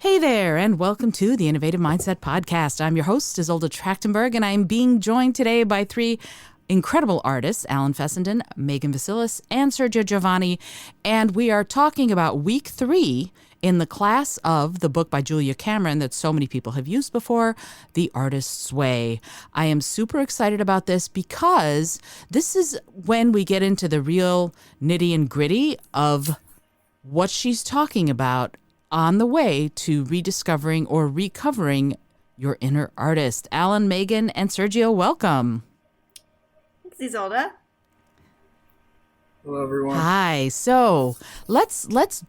Hey there, and welcome to the Innovative Mindset Podcast. I'm your host, Isolde Trachtenberg, and I'm being joined today by three incredible artists, Alan Fessenden, Megan Vasilis, and Sergio Giovanni. And we are talking about week 3 in the class of the book by Julia Cameron that so many people have used before, The Artist's Way. I am super excited about this because this is when we get into the real nitty and gritty of what she's talking about on the way to rediscovering or recovering your inner artist. Alan, Megan, and Sergio, welcome. Thanks, Isolde. Hello, everyone. Hi. So let's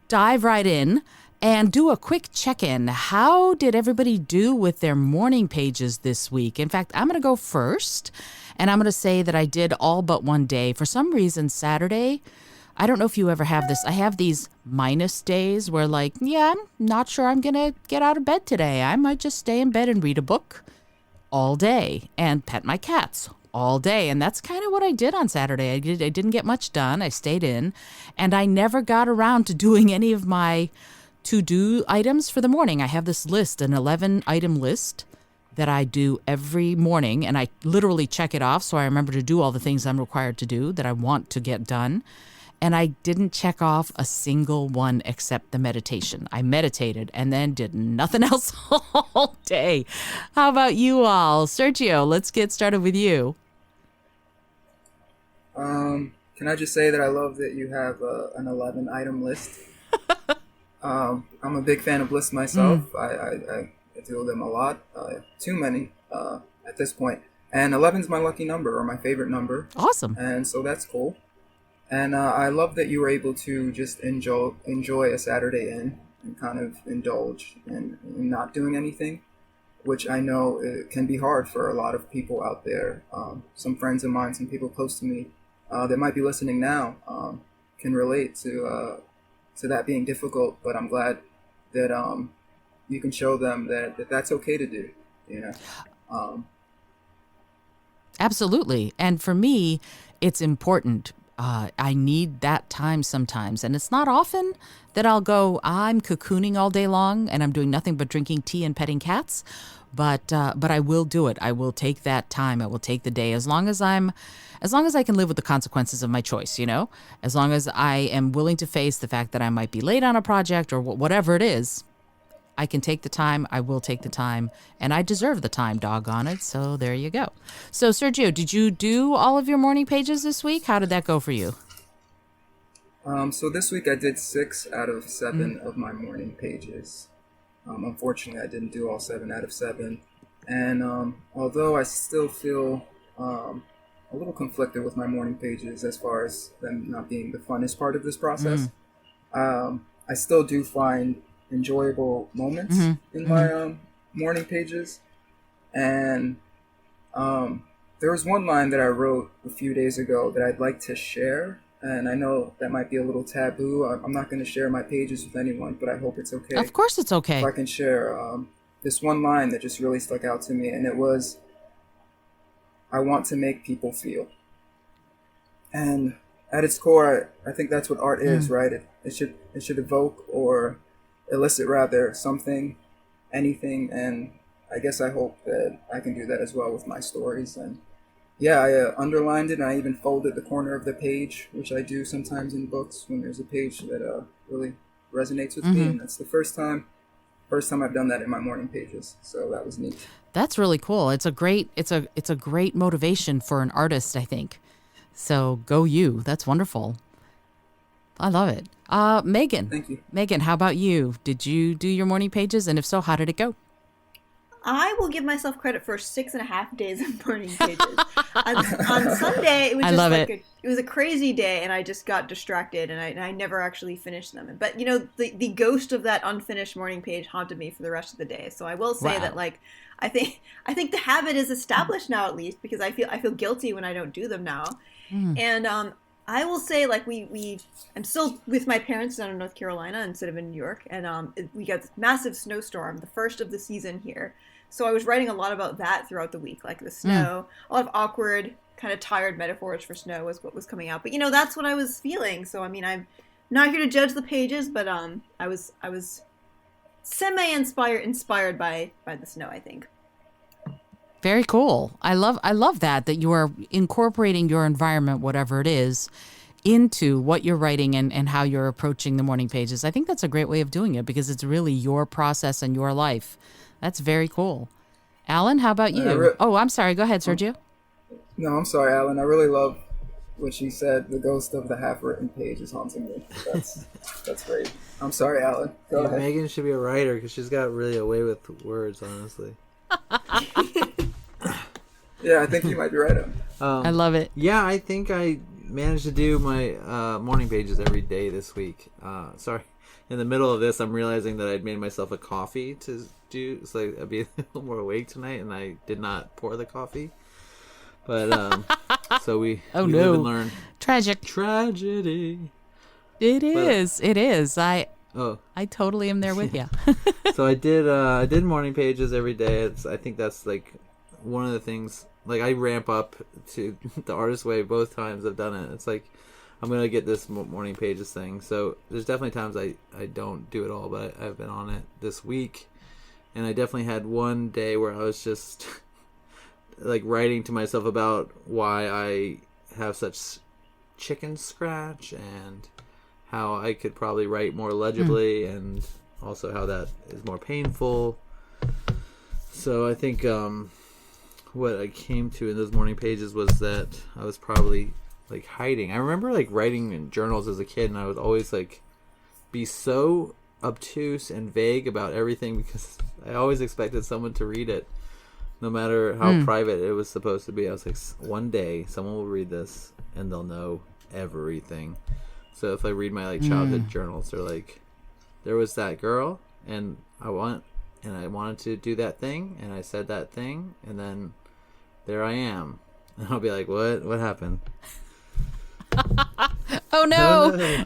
dive right in and do a quick check-in. How did everybody do with their morning pages this week? In fact, I'm going to go first, and I'm going to say that I did all but one day. For some reason, Saturday, I don't know if you ever have this. I have these minus days where I'm not sure I'm going to get out of bed today. I might just stay in bed and read a book all day and pet my cats all day. And that's kind of what I did on Saturday. I didn't get much done. I stayed in, and I never got around to doing any of my to-do items for the morning. I have this list, an 11-item list that I do every morning, and I literally check it off so I remember to do all the things I'm required to do that I want to get done. And I didn't check off a single one except the meditation. I meditated and then did nothing else all day. How about you all? Sergio, let's get started with you. Can I just say that I love that you have an 11-item list. I'm a big fan of lists myself. I do them a lot, too many at this point. And 11 is my lucky number, or my favorite number. Awesome. And so that's cool. And I love that you were able to just enjoy a Saturday and kind of indulge in not doing anything, which I know it can be hard for a lot of people out there. Some friends of mine, some people close to me that might be listening now can relate to that being difficult. But I'm glad that you can show them that that's okay to do, Absolutely. And for me, it's important. I need that time sometimes. And it's not often that I'll go, I'm cocooning all day long and I'm doing nothing but drinking tea and petting cats. But I will do it. I will take that time. I will take the day as long as I can live with the consequences of my choice, as long as I am willing to face the fact that I might be late on a project or whatever it is. I can take the time. I will take the time, and I deserve the time, doggone it. So there you go. So Sergio, did you do all of your morning pages this week? How did that go for you? So this week I did 6 out of 7 of my morning pages. Unfortunately, I didn't do all 7 out of 7. And although I still feel a little conflicted with my morning pages as far as them not being the funnest part of this process, I still do find enjoyable moments in my morning pages. And there was one line that I wrote a few days ago that I'd like to share. And I know that might be a little taboo. I'm not going to share my pages with anyone, but I hope it's okay. Of course it's okay. If I can share this one line that just really stuck out to me. And it was, I want to make people feel. And at its core, I think that's what art is, right? It should evoke or elicit rather something, anything, and I guess I hope that I can do that as well with my stories. And yeah, I underlined it, and I even folded the corner of the page, which I do sometimes in books when there's a page that really resonates with me, and that's the first time I've done that in my morning pages, so that was neat. That's really cool. It's a great motivation for an artist, I think. So go you. That's wonderful. I love it. Megan. Thank you. Megan, how about you? Did you do your morning pages? And if so, how did it go? I will give myself credit for 6.5 days of morning pages. on Sunday, it was just it was a crazy day, and I just got distracted, and I never actually finished them. But the ghost of that unfinished morning page haunted me for the rest of the day. So I will say that I think the habit is established now, at least, because I feel guilty when I don't do them now. And I will say, I'm still with my parents down in North Carolina instead of in New York, and we got this massive snowstorm, the first of the season here. So I was writing a lot about that throughout the week, like the snow, a lot of awkward, kind of tired metaphors for snow was what was coming out. But that's what I was feeling. So I mean, I'm not here to judge the pages, but I was inspired by the snow, I think. Very cool. I love that you are incorporating your environment, whatever it is, into what you're writing and how you're approaching the morning pages. I think that's a great way of doing it because it's really your process and your life. That's very cool. Alan, how about you? I'm sorry. Go ahead, Sergio. No, I'm sorry, Alan. I really love what she said. The ghost of the half-written page is haunting me. That's great. I'm sorry, Alan. Go ahead. Megan should be a writer because she's got really a way with words, honestly. Yeah, I think you might be right. I love it. Yeah, I think I managed to do my morning pages every day this week. Sorry. In the middle of this, I'm realizing that I'd made myself a coffee to do, so I'd be a little more awake tonight, and I did not pour the coffee. But, so we live and learn. Tragic. Tragedy. It is. I totally am there with you. So I did morning pages every day. I think that's like one of the things, like I ramp up to the artist way both times I've done it. It's like, I'm going to get this morning pages thing. So there's definitely times I don't do it all, but I've been on it this week. And I definitely had one day where I was just like writing to myself about why I have such chicken scratch and how I could probably write more legibly and also how that is more painful. So I think what I came to in those morning pages was that I was probably like hiding. I remember like writing in journals as a kid, and I would always like be so obtuse and vague about everything because I always expected someone to read it, no matter how private it was supposed to be. I was like, one day someone will read this and they'll know everything. So if I read my like childhood journals, they're like, there was that girl, and I wanted to do that thing, and I said that thing, and then there I am, and I'll be like, what happened? Oh no.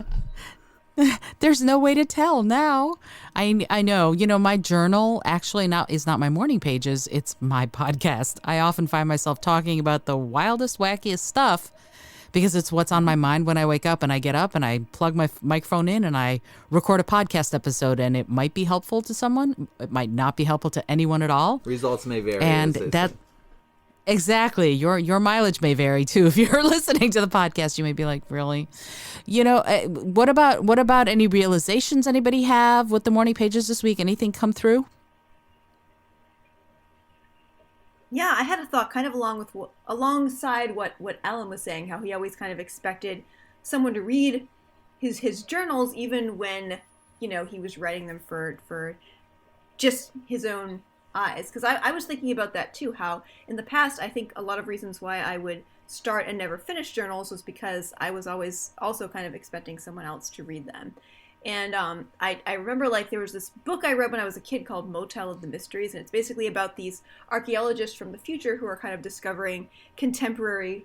There's no way to tell now. I know. My journal actually now is not my morning pages. It's my podcast. I often find myself talking about the wildest, wackiest stuff because it's what's on my mind when I wake up and I get up and I plug my microphone in and I record a podcast episode, and it might be helpful to someone. It might not be helpful to anyone at all. Results may vary. And that... Exactly. Your mileage may vary too. If you're listening to the podcast, you may be like, really? What about any realizations anybody have with the morning pages this week? Anything come through? Yeah, I had a thought kind of alongside what Alan was saying, how he always kind of expected someone to read his journals even when, he was writing them for just his own eyes. Because I was thinking about that too, how in the past I think a lot of reasons why I would start and never finish journals was because I was always also kind of expecting someone else to read them. And I remember like there was this book I read when I was a kid called Motel of the Mysteries, and it's basically about these archaeologists from the future who are kind of discovering contemporary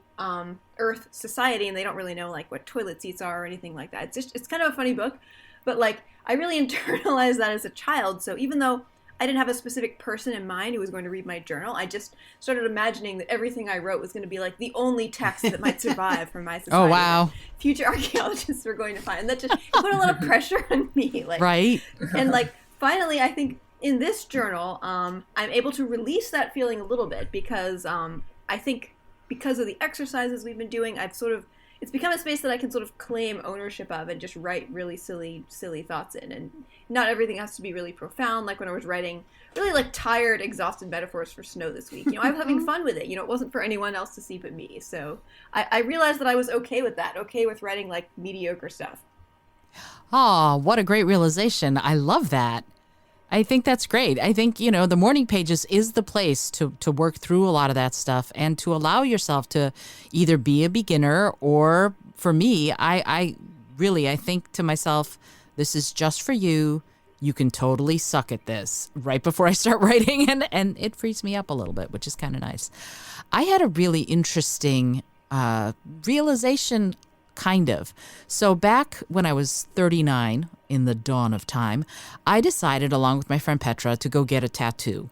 Earth society, and they don't really know like what toilet seats are or anything like that. It's kind of a funny book, but like I really internalized that as a child. So even though I didn't have a specific person in mind who was going to read my journal, I just started imagining that everything I wrote was going to be like the only text that might survive from my society. Oh, wow. Future archaeologists were going to find. And that just put a lot of pressure on me. Like, right. And like, finally, I think in this journal, I'm able to release that feeling a little bit because I think because of the exercises we've been doing, it's become a space that I can sort of claim ownership of and just write really silly thoughts in. And not everything has to be really profound. Like when I was writing really like tired, exhausted metaphors for snow this week, I was having fun with it. It wasn't for anyone else to see but me. So I realized that I was okay with that, okay with writing like mediocre stuff. Oh, what a great realization. I love that. I think that's great. I think, the morning pages is the place to work through a lot of that stuff and to allow yourself to either be a beginner or, for me, I think to myself, this is just for you. You can totally suck at this right before I start writing, and it frees me up a little bit, which is kind of nice. I had a really interesting realization, kind of. So back when I was 39, in the dawn of time, I decided, along with my friend Petra, to go get a tattoo.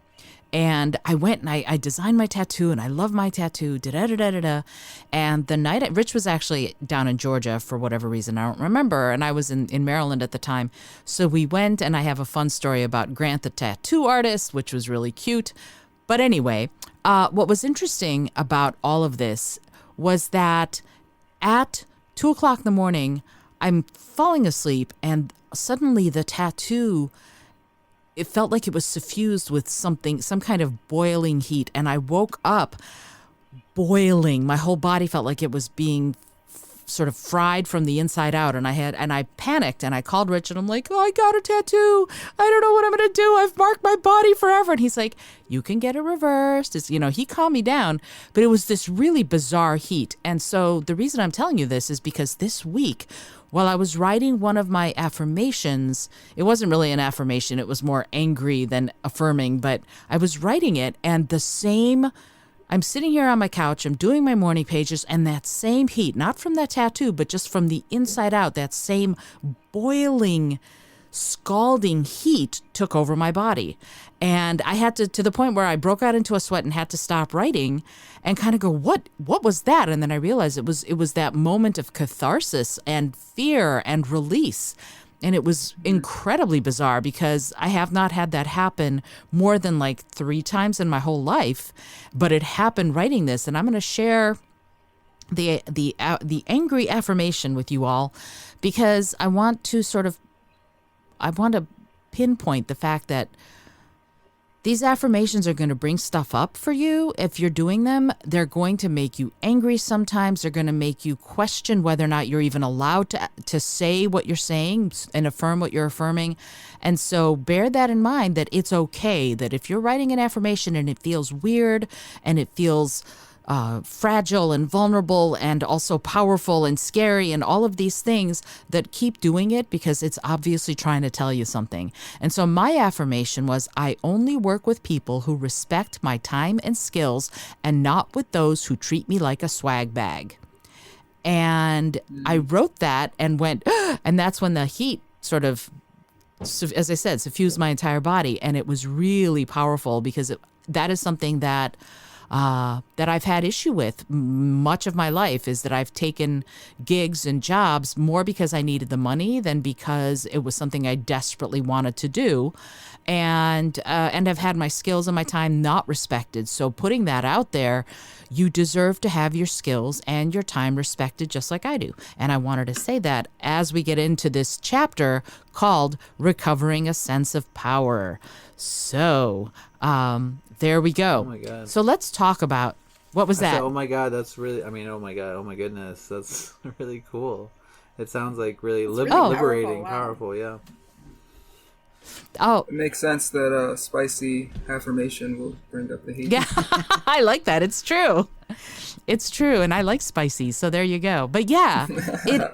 And I went and I designed my tattoo, and I love my tattoo, da-da-da-da-da. And the night, Rich was actually down in Georgia for whatever reason, I don't remember, and I was in Maryland at the time. So we went, and I have a fun story about Grant the tattoo artist, which was really cute. But anyway, what was interesting about all of this was that at 2 o'clock in the morning, I'm falling asleep, and suddenly the tattoo, it felt like it was suffused with something, some kind of boiling heat. And I woke up boiling. My whole body felt like it was being sort of fried from the inside out. And I panicked, and I called Rich, and I'm like, oh, I got a tattoo. I don't know what I'm going to do. I've marked my body forever. And he's like, you can get it reversed. He calmed me down, but it was this really bizarre heat. And so the reason I'm telling you this is because this week, while I was writing one of my affirmations, it wasn't really an affirmation, it was more angry than affirming, but I was writing it, and I'm sitting here on my couch, I'm doing my morning pages, and that same heat, not from that tattoo, but just from the inside out, that same boiling, scalding heat took over my body. And I had to the point where I broke out into a sweat and had to stop writing and kind of go, what was that? And then I realized it was that moment of catharsis and fear and release. And it was incredibly bizarre because I have not had that happen more than like 3 times in my whole life, but it happened writing this. And I'm going to share the angry affirmation with you all because I want to pinpoint the fact that these affirmations are going to bring stuff up for you. If you're doing them, they're going to make you angry sometimes. They're going to make you question whether or not you're even allowed to say what you're saying and affirm what you're affirming. And so bear that in mind, that it's okay, that if you're writing an affirmation and it feels weird and it feels fragile and vulnerable and also powerful and scary and all of these things, that keep doing it because it's obviously trying to tell you something. And so my affirmation was, I only work with people who respect my time and skills and not with those who treat me like a swag bag. And I wrote that and went, and that's when the heat sort of, as I said, suffused my entire body. And it was really powerful because that is something that I've had issue with much of my life, is that I've taken gigs and jobs more because I needed the money than because it was something I desperately wanted to do. And I've had my skills and my time not respected. So putting that out there, you deserve to have your skills and your time respected just like I do. And I wanted to say that as we get into this chapter called Recovering a Sense of Power. So, there we go. Oh my God. So let's talk about, what was that? Said, oh my God, that's really, oh my God, oh my goodness, that's really cool. It sounds like really, liberating, powerful, yeah. Oh, it makes sense that a spicy affirmation will bring up the heat. Yeah, I like that. It's true. It's true, and I like spicy, so there you go. But yeah,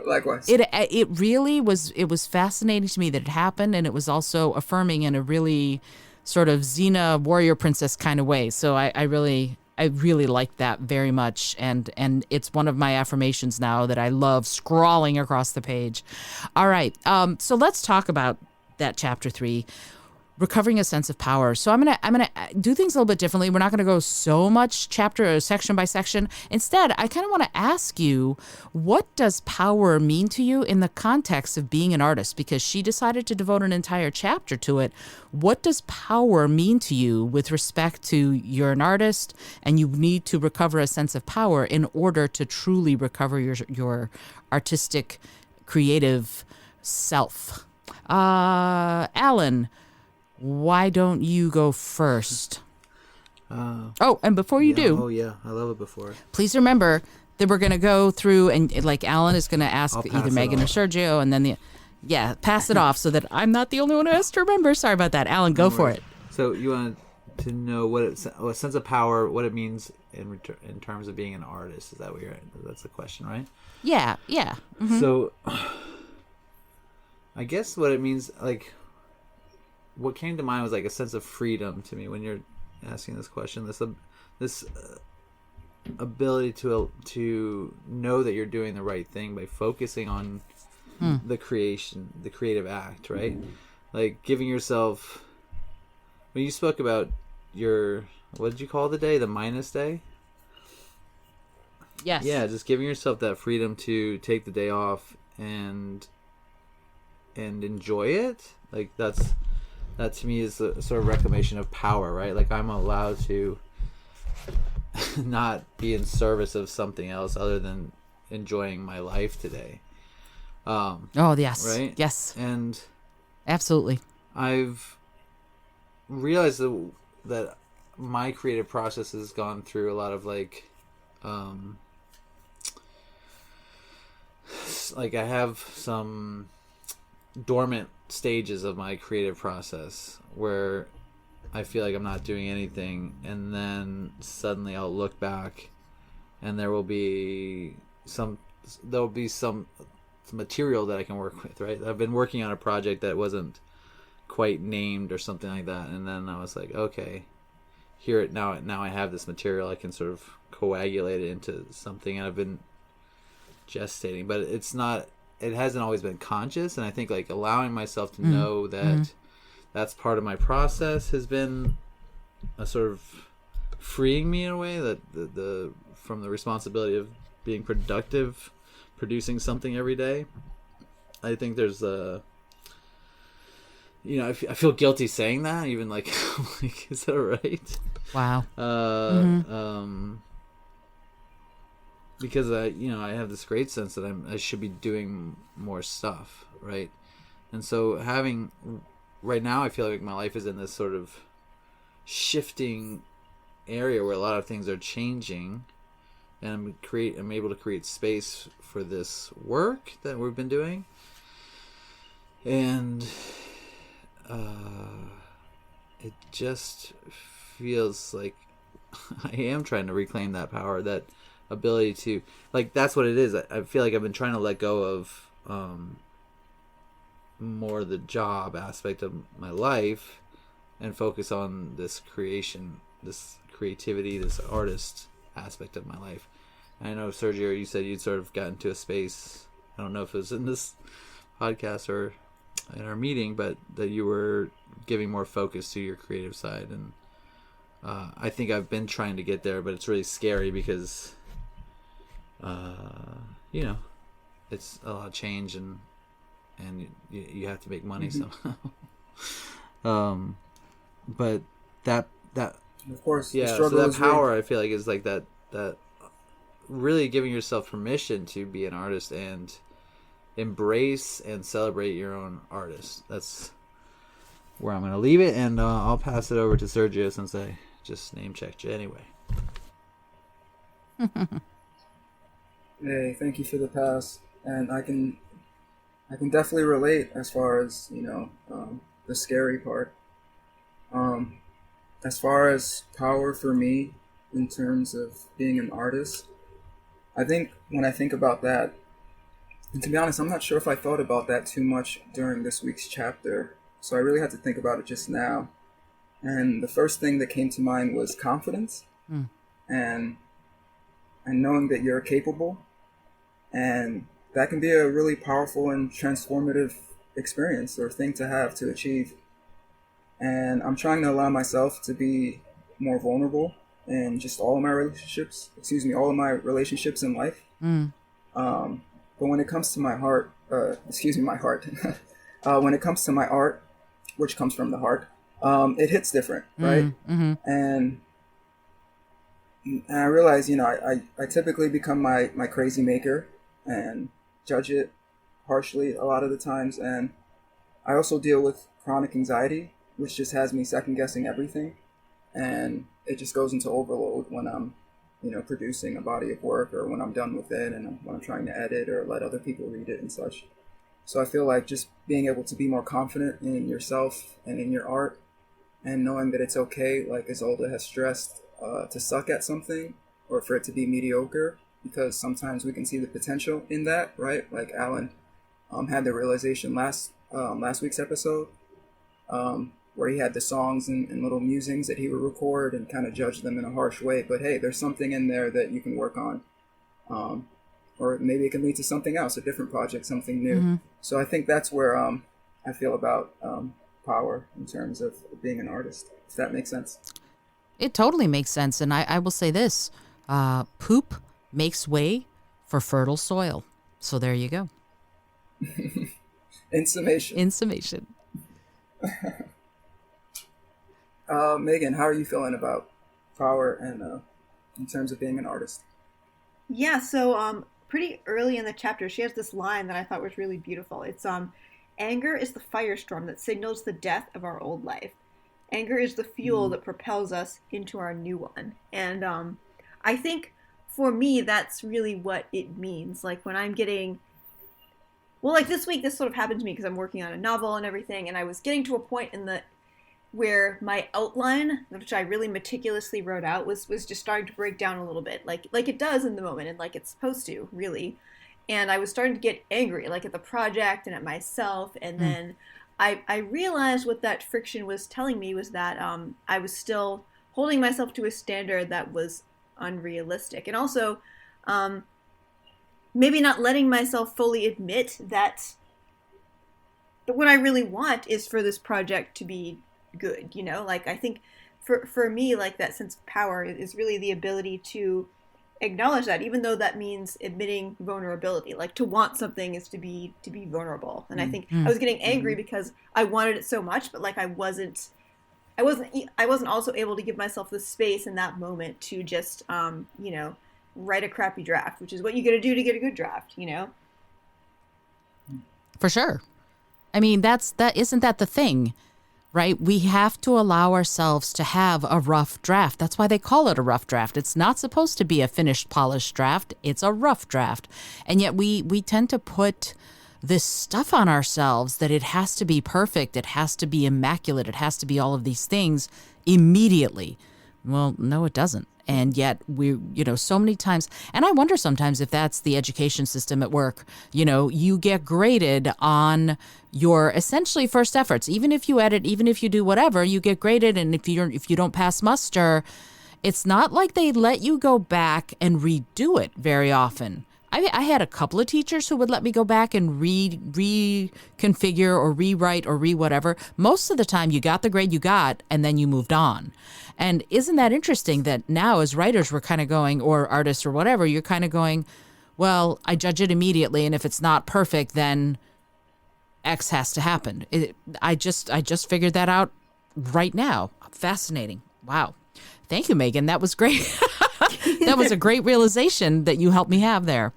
likewise. It really was. It was fascinating to me that it happened, and it was also affirming in a really sort of Xena warrior princess kind of way. So I really like that very much, and it's one of my affirmations now that I love scrawling across the page. All right, so let's talk about that chapter 3, recovering a sense of power. So I'm gonna do things a little bit differently. We're not gonna go so much chapter or section by section. Instead, I kind of want to ask you, what does power mean to you in the context of being an artist? Because she decided to devote an entire chapter to it. What does power mean to you with respect to you're an artist and you need to recover a sense of power in order to truly recover your artistic, creative self? Alan, why don't you go first? And before you do. Oh, yeah. I love it before. Please remember that we're going to go through and like Alan is going to ask either Megan or Sergio, and then pass it off so that I'm not the only one who has to remember. Sorry about that. Alan, go for it. So you want to know what a sense of power, what it means in terms of being an artist. Is that what that's the question, right? Yeah. Mm-hmm. So I guess what it means, like, what came to mind was like a sense of freedom to me when you're asking this question. This ability to know that you're doing the right thing by focusing on the creative act, right? Like giving yourself. When you spoke about your what did you call the day? The minus day? Yes. Yeah, just giving yourself that freedom to take the day off and enjoy it. Like that to me is a sort of reclamation of power, right? Like I'm allowed to not be in service of something else other than enjoying my life today. Oh, yes. Right? Yes. And absolutely. I've realized that my creative process has gone through a lot of like I have some dormant stages of my creative process where I feel like I'm not doing anything, and then suddenly I'll look back and there'll be some material that I can work with, right? I've been working on a project that wasn't quite named or something like that, and then I was like, okay, now I have this material, I can sort of coagulate it into something, and I've been gestating, but it hasn't always been conscious, and I think like allowing myself to know that that's part of my process has been a sort of freeing me in a way, that the from the responsibility of being productive, producing something every day. I think there's I feel guilty saying that, even like, like, is that right? Wow. Because I have this great sense that I should be doing more stuff, right? And so right now I feel like my life is in this sort of shifting area where a lot of things are changing, and I'm able to create space for this work that we've been doing, and it just feels like I am trying to reclaim that power, that ability to, like, that's what it is. I feel like I've been trying to let go of more the job aspect of my life and focus on this creation, this creativity, this artist aspect of my life. And I know, Sergio, you said you'd sort of gotten to a space, I don't know if it was in this podcast or in our meeting, but that you were giving more focus to your creative side. And I think I've been trying to get there, but it's really scary because it's a lot of change, and you have to make money somehow. But that of course, yeah, so that power I feel like is like that really giving yourself permission to be an artist and embrace and celebrate your own artist. That's where I'm going to leave it, and I'll pass it over to Sergio since I just name checked you anyway. Hey, thank you for the pass, and I can definitely relate as far as the scary part. As far as power for me in terms of being an artist, I think when I think about that, and to be honest, I'm not sure if I thought about that too much during this week's chapter, so I really had to think about it just now. And the first thing that came to mind was confidence, and knowing that you're capable, and that can be a really powerful and transformative experience or thing to have, to achieve. And I'm trying to allow myself to be more vulnerable in just all of my relationships in life. But when it comes to my heart, when it comes to my art, which comes from the heart, it hits different, right? And I realize, I typically become my crazy maker and judge it harshly a lot of the times. And I also deal with chronic anxiety, which just has me second guessing everything. And it just goes into overload when I'm, producing a body of work, or when I'm done with it, and when I'm trying to edit or let other people read it and such. So I feel like just being able to be more confident in yourself and in your art, and knowing that it's okay, like Isolde has stressed, to suck at something or for it to be mediocre, because sometimes we can see the potential in that, right? Like Alan had the realization last week's episode, where he had the songs and little musings that he would record and kind of judge them in a harsh way. But hey, there's something in there that you can work on. Or maybe it can lead to something else, a different project, something new. So I think that's where I feel about power in terms of being an artist, if that makes sense. It totally makes sense. And I will say this, poop makes way for fertile soil. So there you go. In summation. In summation. Megan, how are you feeling about power and in terms of being an artist? Yeah, so pretty early in the chapter, she has this line that I thought was really beautiful. It's anger is the firestorm that signals the death of our old life. Anger is the fuel that propels us into our new one. And I think for me, that's really what it means. Like when I'm getting, well, like this week, this sort of happened to me because I'm working on a novel and everything, and I was getting to a point in the where my outline, which I really meticulously wrote out, was just starting to break down a little bit, like it does in the moment, and like it's supposed to, really. And I was starting to get angry, like at the project and at myself, and then I realized what that friction was telling me was that I was still holding myself to a standard that was unrealistic, and also maybe not letting myself fully admit that what I really want is for this project to be good, you know? Like I think for me, like that sense of power is really the ability to acknowledge that, even though that means admitting vulnerability. Like to want something is to be vulnerable. And I think I was getting angry because I wanted it so much, but like I wasn't also able to give myself the space in that moment to just you know, write a crappy draft, which is what you got to do to get a good draft, you know? For sure. I mean, isn't that the thing? Right? We have to allow ourselves to have a rough draft. That's why they call it a rough draft. It's not supposed to be a finished, polished draft. It's a rough draft. And yet we tend to put this stuff on ourselves that it has to be perfect. It has to be immaculate. It has to be all of these things immediately. Well, no, it doesn't. And yet we, you know, so many times, and I wonder sometimes if that's the education system at work. You know, you get graded on your essentially first efforts. Even if you edit, even if you do whatever, you get graded. And if you don't pass muster, it's not like they let you go back and redo it very often. I had a couple of teachers who would let me go back and reconfigure or rewrite or whatever. Most of the time you got the grade you got and then you moved on. And isn't that interesting that now as writers we're kind of going, or artists or whatever, you're kind of going, well, I judge it immediately, and if it's not perfect, then X has to happen. I just figured that out right now. Fascinating. Wow. Thank you, Megan. That was great. That was a great realization that you helped me have there.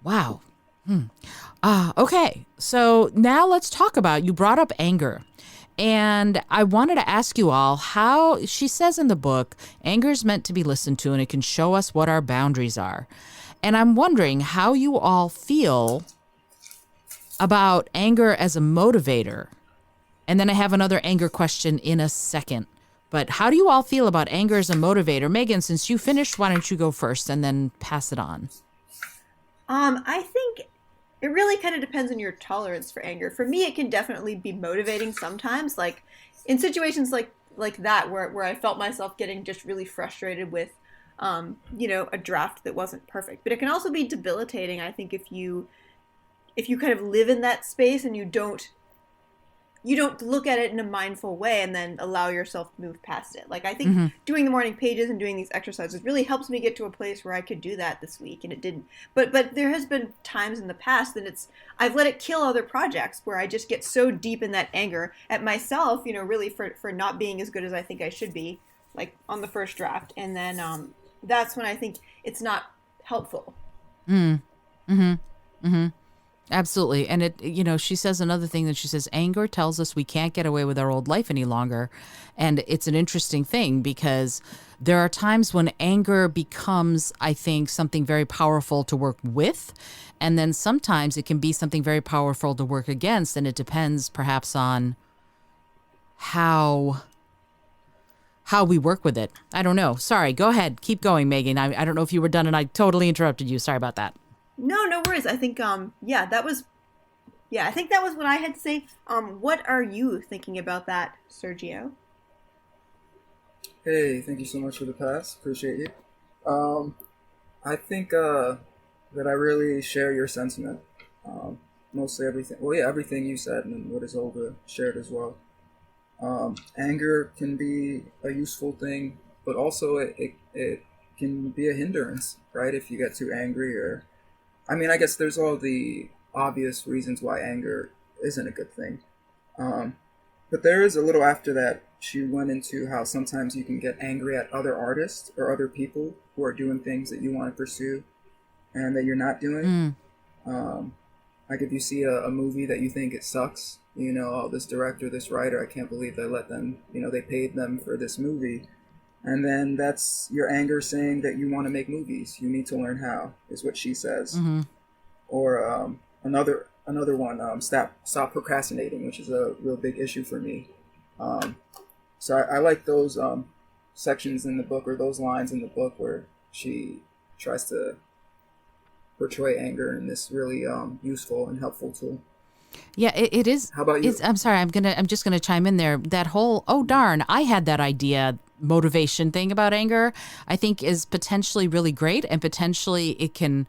Wow. Okay. So now let's talk about, you brought up anger. And I wanted to ask you all how, she says in the book, anger is meant to be listened to and it can show us what our boundaries are. And I'm wondering how you all feel about anger as a motivator. And then I have another anger question in a second. But how do you all feel about anger as a motivator? Megan, since you finished, why don't you go first and then pass it on? I think it really kind of depends on your tolerance for anger. For me, it can definitely be motivating sometimes, like in situations like that where I felt myself getting just really frustrated with, you know, a draft that wasn't perfect. But it can also be debilitating, I think, if you kind of live in that space and you don't look at it in a mindful way and then allow yourself to move past it. Like I think doing the morning pages and doing these exercises really helps me get to a place where I could do that this week, and it didn't. But there has been times in the past that I've let it kill other projects where I just get so deep in that anger at myself, you know, really for not being as good as I think I should be, like on the first draft. And then that's when I think it's not helpful. Absolutely. And it, you know, she says another thing that she says, anger tells us we can't get away with our old life any longer. And it's an interesting thing because there are times when anger becomes, I think, something very powerful to work with. And then sometimes it can be something very powerful to work against. And it depends perhaps on how we work with it. I don't know. Sorry. Go ahead. Keep going, Megan. I don't know if you were done and I totally interrupted you. Sorry about that. No worries. I think, I think that was what I had to say. What are you thinking about that, Sergio? Hey, thank you so much for the pass. Appreciate you. I think that I really share your sentiment. Mostly everything. Well, yeah, everything you said and what Isolde shared as well. Anger can be a useful thing, but also it can be a hindrance, right? If you get too angry, or I mean, I guess there's all the obvious reasons why anger isn't a good thing. But there is a little after that. She went into how sometimes you can get angry at other artists or other people who are doing things that you want to pursue and that you're not doing. Like if you see a movie that you think it sucks, you know, oh, this director, this writer, I can't believe they let them, you know, they paid them for this movie. And then that's your anger saying that you want to make movies. You need to learn how, is what she says. Or another one, stop procrastinating, which is a real big issue for me. So I like those sections in the book, or those lines in the book where she tries to portray anger in this really useful and helpful tool. Yeah, it is. How about you? I'm sorry. I'm just gonna chime in there. That whole oh darn, I had that idea motivation thing about anger. I think is potentially really great, and potentially it can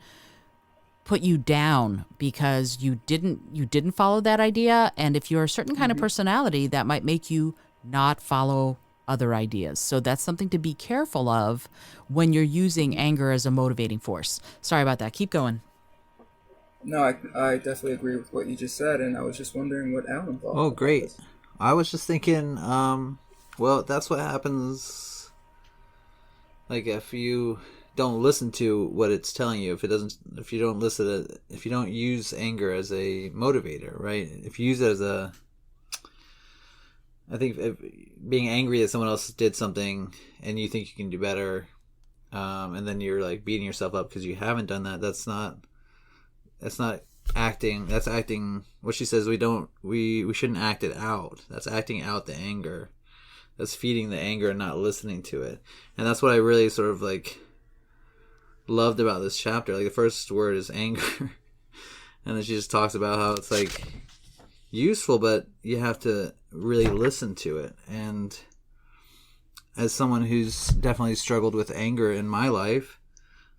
put you down because you didn't follow that idea. And if you're a certain kind of personality, that might make you not follow other ideas. So that's something to be careful of when you're using anger as a motivating force. Sorry about that. Keep going. No, I definitely agree with what you just said, and I was just wondering what Alan thought. Oh, great. This. I was just thinking, well, that's what happens, like, if you don't listen to what it's telling you, if you don't use anger as a motivator, right? If you use it as I think being angry that someone else did something and you think you can do better, and then you're like beating yourself up because you haven't done that, that's not acting. That's acting. What she says, we shouldn't act it out. That's acting out the anger. That's feeding the anger and not listening to it. And that's what I really sort of like loved about this chapter. Like the first word is anger, and then she just talks about how it's like useful, but you have to really listen to it. And as someone who's definitely struggled with anger in my life,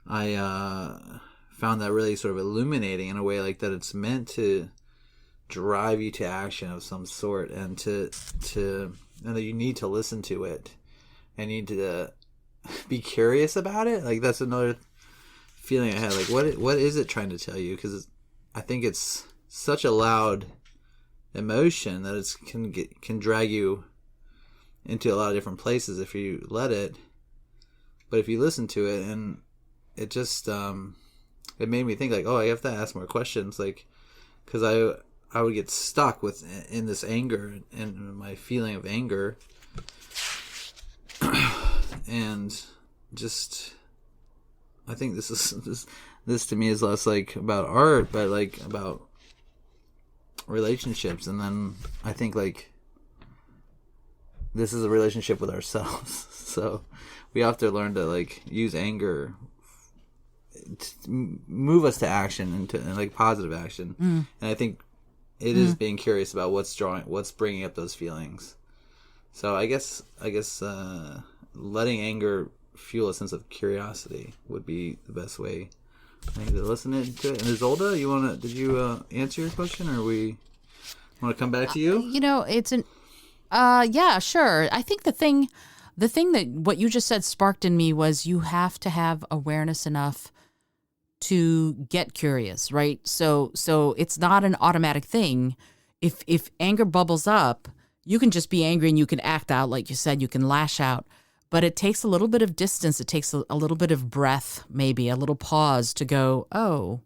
I found that really sort of illuminating in a way, like that it's meant to drive you to action of some sort, and and that you need to listen to it and you need to be curious about it. Like that's another feeling I had. Like what is it trying to tell you? Because I think it's such a loud emotion that it can drag you into a lot of different places if you let it. But if you listen to it, and it just it made me think like, oh, I have to ask more questions, like, because I would get stuck in this anger and my feeling of anger, and just I think this to me is less like about art, but like about relationships. And then I think like this is a relationship with ourselves, so we have to learn to like use anger to move us to action and like positive action. And I think it is being curious about what's bringing up those feelings. So I guess letting anger fuel a sense of curiosity would be the best way, I think, to listen to it. And Isolde, did you answer your question, or we want to come back to you? It's yeah, sure. I think the thing that what you just said sparked in me was you have to have awareness enough to get curious, right? So it's not an automatic thing. If anger bubbles up, you can just be angry and you can act out, like you said, you can lash out. But it takes a little bit of distance. It takes a little bit of breath, maybe a little pause to go, oh,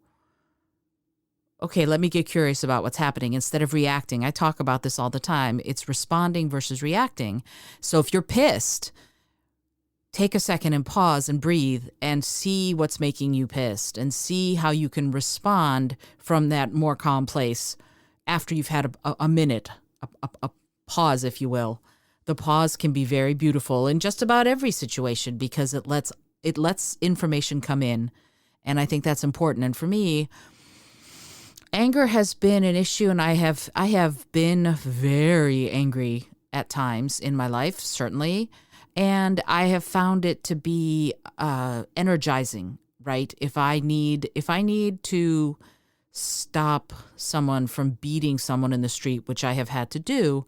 okay, let me get curious about what's happening instead of reacting. I talk about this all the time. It's responding versus reacting. So if you're pissed, take a second and pause and breathe and see what's making you pissed and see how you can respond from that more calm place after you've had a minute, a pause, if you will. The pause can be very beautiful in just about every situation because it lets information come in. And I think that's important. And for me, anger has been an issue, and I have been very angry at times in my life, certainly. And I have found it to be energizing, right? If I need to stop someone from beating someone in the street, which I have had to do,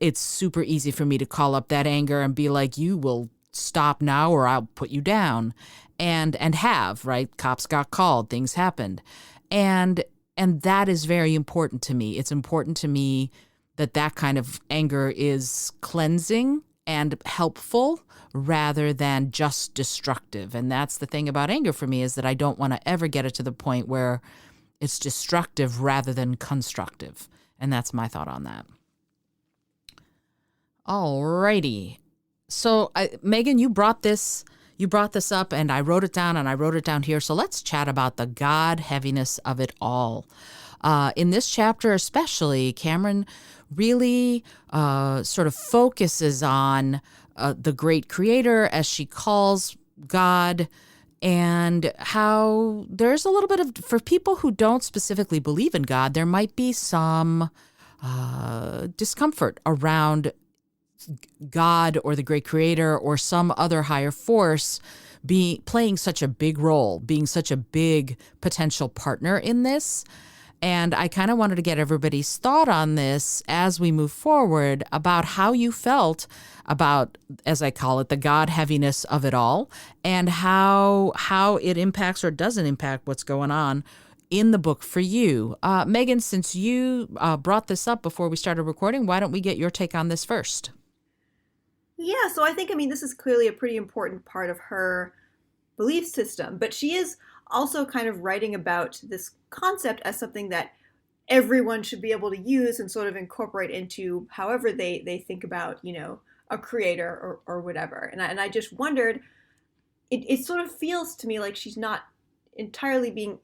it's super easy for me to call up that anger and be like, you will stop now or I'll put you down. And have, right? Cops got called, things happened. And that is very important to me. It's important to me that kind of anger is cleansing and helpful rather than just destructive. And that's the thing about anger for me, is that I don't want to ever get it to the point where it's destructive rather than constructive. And that's my thought on that. Alrighty. So Megan, you brought this up and I wrote it down here. So let's chat about the God heaviness of it all. In this chapter especially, Cameron really sort of focuses on the great creator, as she calls God, and how there's a little bit of, for people who don't specifically believe in God, there might be some discomfort around God or the great creator or some other higher force playing such a big role, being such a big potential partner in this. And I kind of wanted to get everybody's thought on this as we move forward about how you felt about, as I call it, the God heaviness of it all, and how it impacts or doesn't impact what's going on in the book for you. Megan, since you brought this up before we started recording, why don't we get your take on this first? Yeah, so I think, this is clearly a pretty important part of her belief system, but she is also kind of writing about this concept as something that everyone should be able to use and sort of incorporate into however they think about, a creator or whatever. And I just wondered, it sort of feels to me like she's not entirely being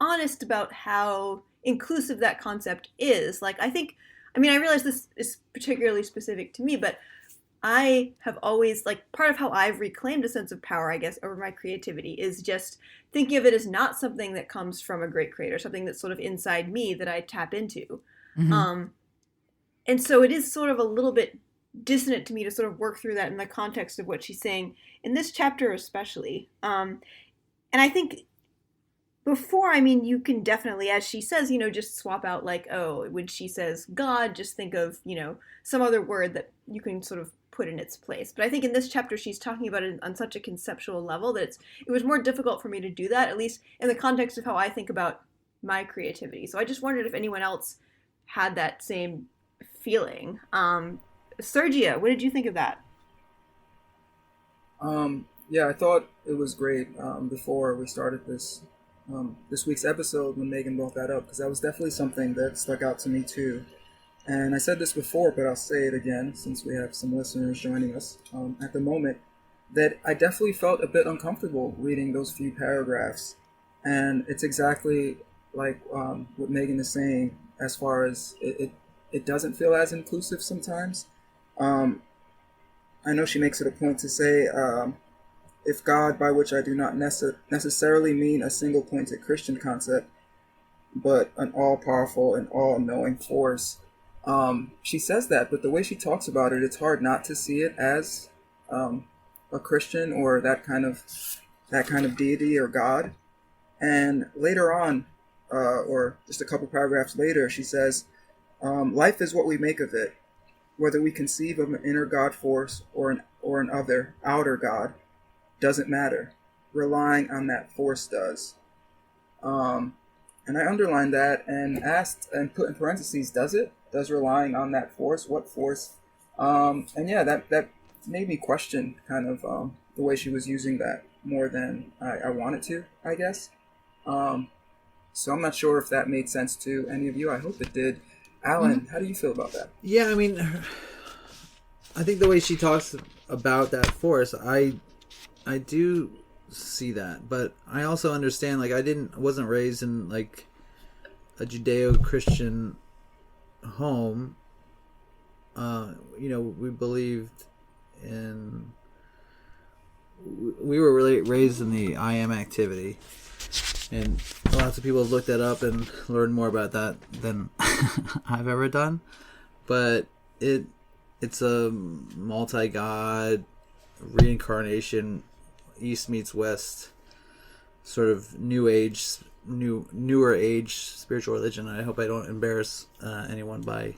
honest about how inclusive that concept is. Like, I realize this is particularly specific to me, but I have always, part of how I've reclaimed a sense of power, I guess, over my creativity is just thinking of it as not something that comes from a great creator, something that's sort of inside me that I tap into. Mm-hmm. And so it is sort of a little bit dissonant to me to sort of work through that in the context of what she's saying in this chapter especially. And I think before, you can definitely, as she says, just swap out when she says God, just think of, some other word that you can sort of put in its place. But I think in this chapter, she's talking about it on such a conceptual level that it was more difficult for me to do that, at least in the context of how I think about my creativity. So I just wondered if anyone else had that same feeling. Sergio, what did you think of that? Yeah, I thought it was great before we started this week's episode when Megan brought that up, because that was definitely something that stuck out to me too. And I said this before, but I'll say it again since we have some listeners joining us at the moment, that I definitely felt a bit uncomfortable reading those few paragraphs. And it's exactly like what Megan is saying, as far as it doesn't feel as inclusive sometimes. I know she makes it a point to say, if God, by which I do not necessarily mean a single-pointed Christian concept, but an all-powerful and all-knowing force. She says that, but the way she talks about it, it's hard not to see it as a Christian or that kind of deity or God. And later on, or just a couple paragraphs later, she says, life is what we make of it, whether we conceive of an inner God force or an other outer God, doesn't matter. Relying on that force does. And I underlined that and asked and put in parentheses, does it? Does relying on that force? What force? And yeah, that made me question kind of the way she was using that more than I wanted to, I guess. So I'm not sure if that made sense to any of you. I hope it did. Alan, how do you feel about that? Yeah, I think the way she talks about that force, I do see that, but I also understand, I wasn't raised in a Judeo-Christian home. We believed in, we were really raised in the I am activity, and lots of people have looked that up and learned more about that than I've ever done. But it's a multi-god reincarnation, East meets West, sort of newer age spiritual religion. I hope I don't embarrass anyone by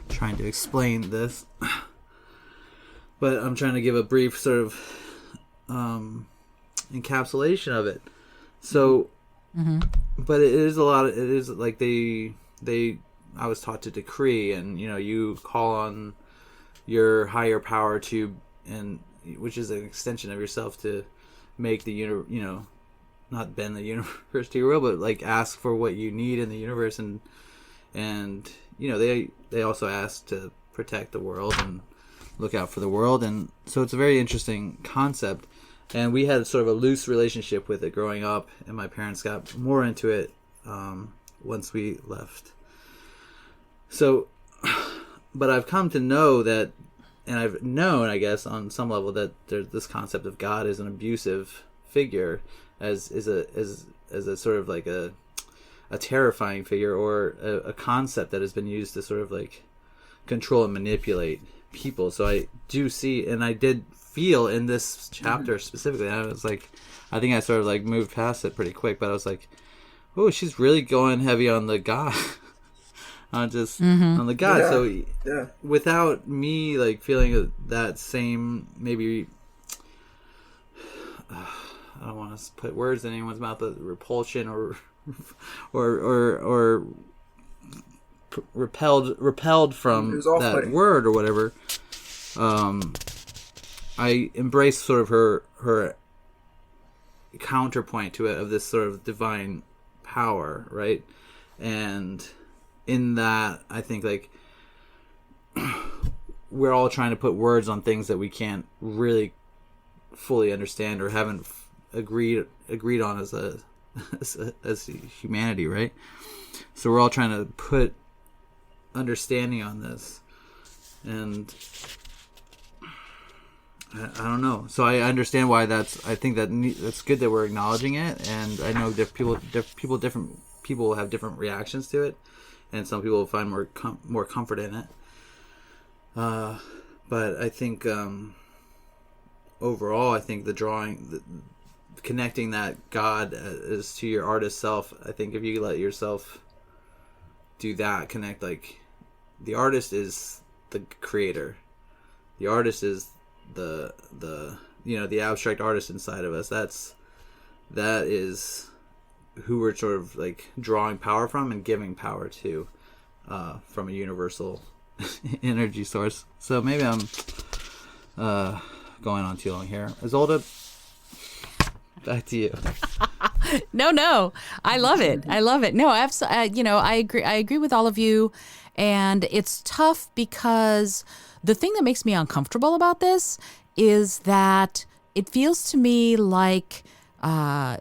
trying to explain this, but I'm trying to give a brief sort of encapsulation of it. So, but it is a lot. It is like they. I was taught to decree, and you call on your higher power to, and which is an extension of yourself, to make the not bend the universe to your will, but like ask for what you need in the universe, and they also ask to protect the world and look out for the world, and so it's a very interesting concept. And we had sort of a loose relationship with it growing up, and my parents got more into it once we left. So, but I've come to know that, and I've known, I guess, on some level, that there's this concept of God as an abusive figure, as a sort of like a terrifying figure, or a concept that has been used to sort of like control and manipulate people. So I do see, and I did feel in this chapter specifically, I was like, I think I sort of like moved past it pretty quick, but I was like, oh, she's really going heavy on the God. On the God. Yeah. So without me like feeling that same, maybe I don't want to put words in anyone's mouth, but repulsion or repelled from that word or whatever. I embrace sort of her counterpoint to it, of this sort of divine power, right? And in that, I think like we're all trying to put words on things that we can't really fully understand or haven't agreed on as humanity, right? So we're all trying to put understanding on this, and I don't know. So I understand why I think that's good that we're acknowledging it, and I know different people will have different reactions to it, and some people will find more comfort in it. But I think overall, I think connecting that God is to your artist self. I think if you let yourself do that, connect, like the artist is the creator, the artist is the abstract artist inside of us. That is who we're sort of like drawing power from and giving power to, from a universal energy source. So maybe I'm going on too long here. Isolde, back to you. No, I love it. No, absolutely. I agree with all of you, and it's tough because the thing that makes me uncomfortable about this is that it feels to me like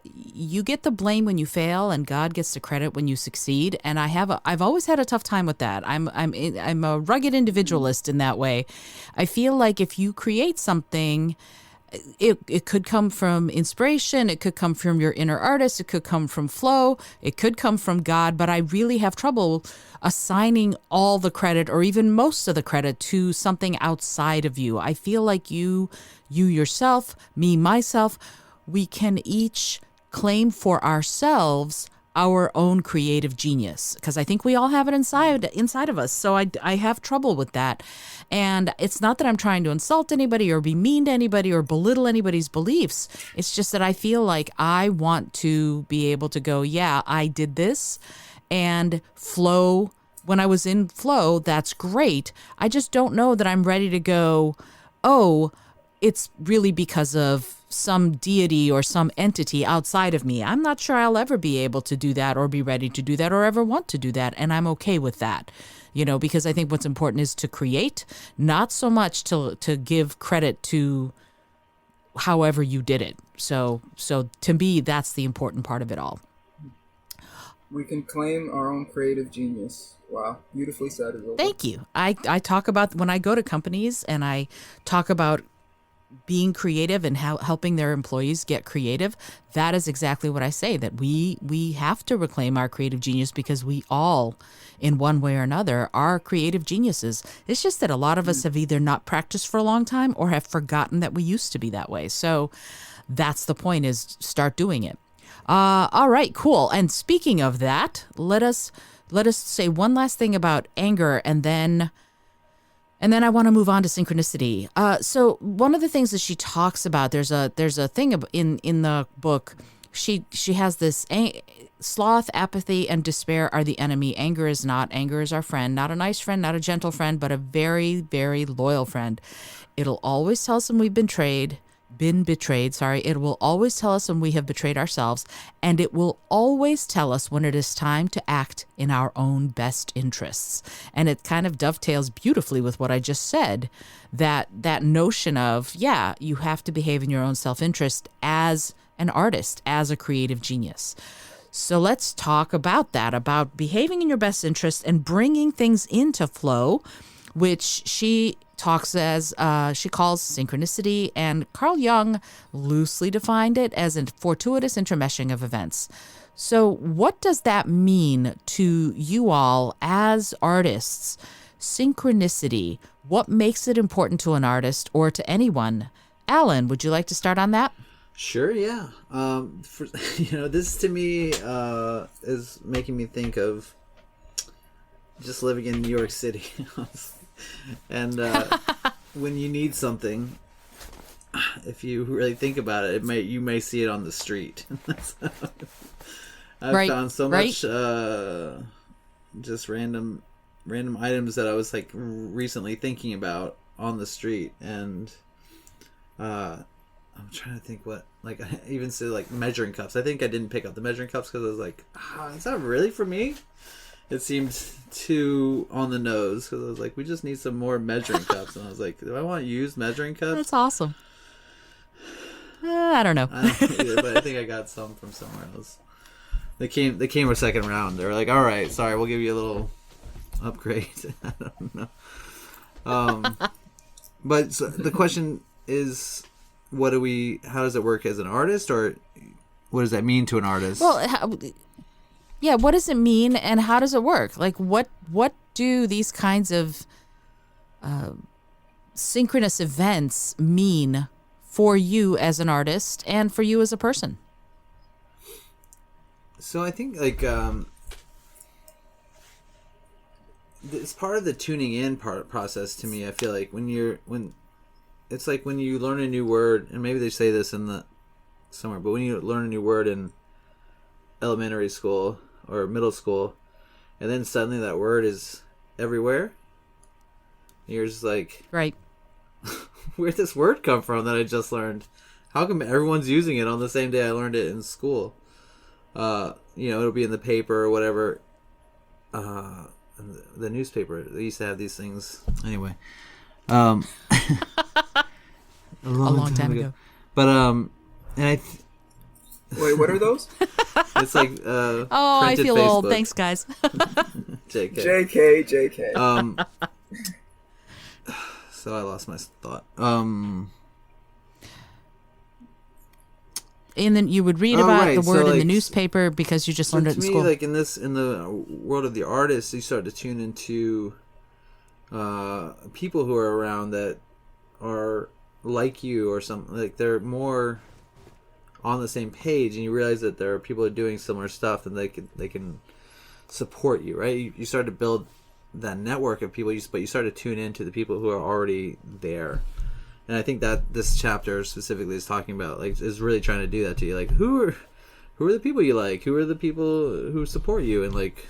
you get the blame when you fail, and God gets the credit when you succeed. And I've always had a tough time with that. I'm a rugged individualist in that way. I feel like if you create something, it could come from inspiration, it could come from your inner artist, it could come from flow, it could come from God, but I really have trouble assigning all the credit or even most of the credit to something outside of you. I feel like you yourself, me, myself, we can each claim for ourselves our own creative genius, because I think we all have it inside of us. So I have trouble with that. And it's not that I'm trying to insult anybody or be mean to anybody or belittle anybody's beliefs. It's just that I feel like I want to be able to go, yeah, I did this, and flow. When I was in flow, that's great. I just don't know that I'm ready to go, oh, it's really because of some deity or some entity outside of me. I'm not sure I'll ever be able to do that or be ready to do that or ever want to do that. And I'm okay with that, because I think what's important is to create, not so much to give credit to however you did it. So to me, that's the important part of it all. We can claim our own creative genius. Wow, beautifully said, Isolde. Thank you. I talk about, when I go to companies and I talk about being creative and helping their employees get creative, that is exactly what I say, that we have to reclaim our creative genius, because we all, in one way or another, are creative geniuses. It's just that a lot of us have either not practiced for a long time or have forgotten that we used to be that way. So that's the point, is start doing it. All right, cool. And speaking of that, let us let us say one last thing about anger, and then I want to move on to synchronicity. So one of the things that she talks about, there's a thing in the book. She has this sloth, apathy, and despair are the enemy. Anger is not. Anger is our friend, not a nice friend, not a gentle friend, but a very, very loyal friend. It'll always tell us when we've been betrayed. It will always tell us when we have betrayed ourselves, and it will always tell us when it is time to act in our own best interests. And it kind of dovetails beautifully with what I just said, that notion of, you have to behave in your own self-interest as an artist, as a creative genius. So let's talk about that, about behaving in your best interest and bringing things into flow, which she talks as, she calls synchronicity, and Carl Jung loosely defined it as a fortuitous intermeshing of events. So what does that mean to you all as artists? Synchronicity, what makes it important to an artist or to anyone? Alan, would you like to start on that? Sure, yeah. This to me is making me think of just living in New York City. And when you need something, if you really think about it, you may see it on the street. I've found so much just random items that I was like recently thinking about on the street, and I'm trying to think what, like, I even said like measuring cups. I think I didn't pick up the measuring cups because I was like, is that really for me? It seemed too on the nose because I was like, we just need some more measuring cups. And I was like, do I want to use measuring cups? That's awesome. I don't know. I don't either, but I think I got some from somewhere else. They came a second round. They were like, all right, sorry, we'll give you a little upgrade. I don't know. But so the question is, how does it work as an artist, or what does that mean to an artist? Well, what does it mean, and how does it work? Like, what do these kinds of synchronous events mean for you as an artist and for you as a person? So I think like it's part of the tuning in process to me. I feel like when it's like when you learn a new word, and maybe they say this in somewhere, but when you learn a new word in elementary school or middle school, and then suddenly that word is everywhere, you're just like, right, where'd this word come from that I just learned? How come everyone's using it on the same day I learned it in school? It'll be in the paper or whatever. The newspaper, they used to have these things anyway. A long time ago. But and wait, what are those? It's like I feel Facebook. old. Thanks, guys. JK. So I lost my thought. And then you would read about the word in the newspaper because you just learned it in school. Like in the world of the artists, you start to tune into people who are around that are like you, or something, like they're more on the same page, and you realize that there are people who are doing similar stuff, and they can support you, right? You start to build that network of people, but you start to tune into the people who are already there. And I think that this chapter specifically is talking about, like, is really trying to do that to you. Like, who are the people you like? Who are the people who support you? And like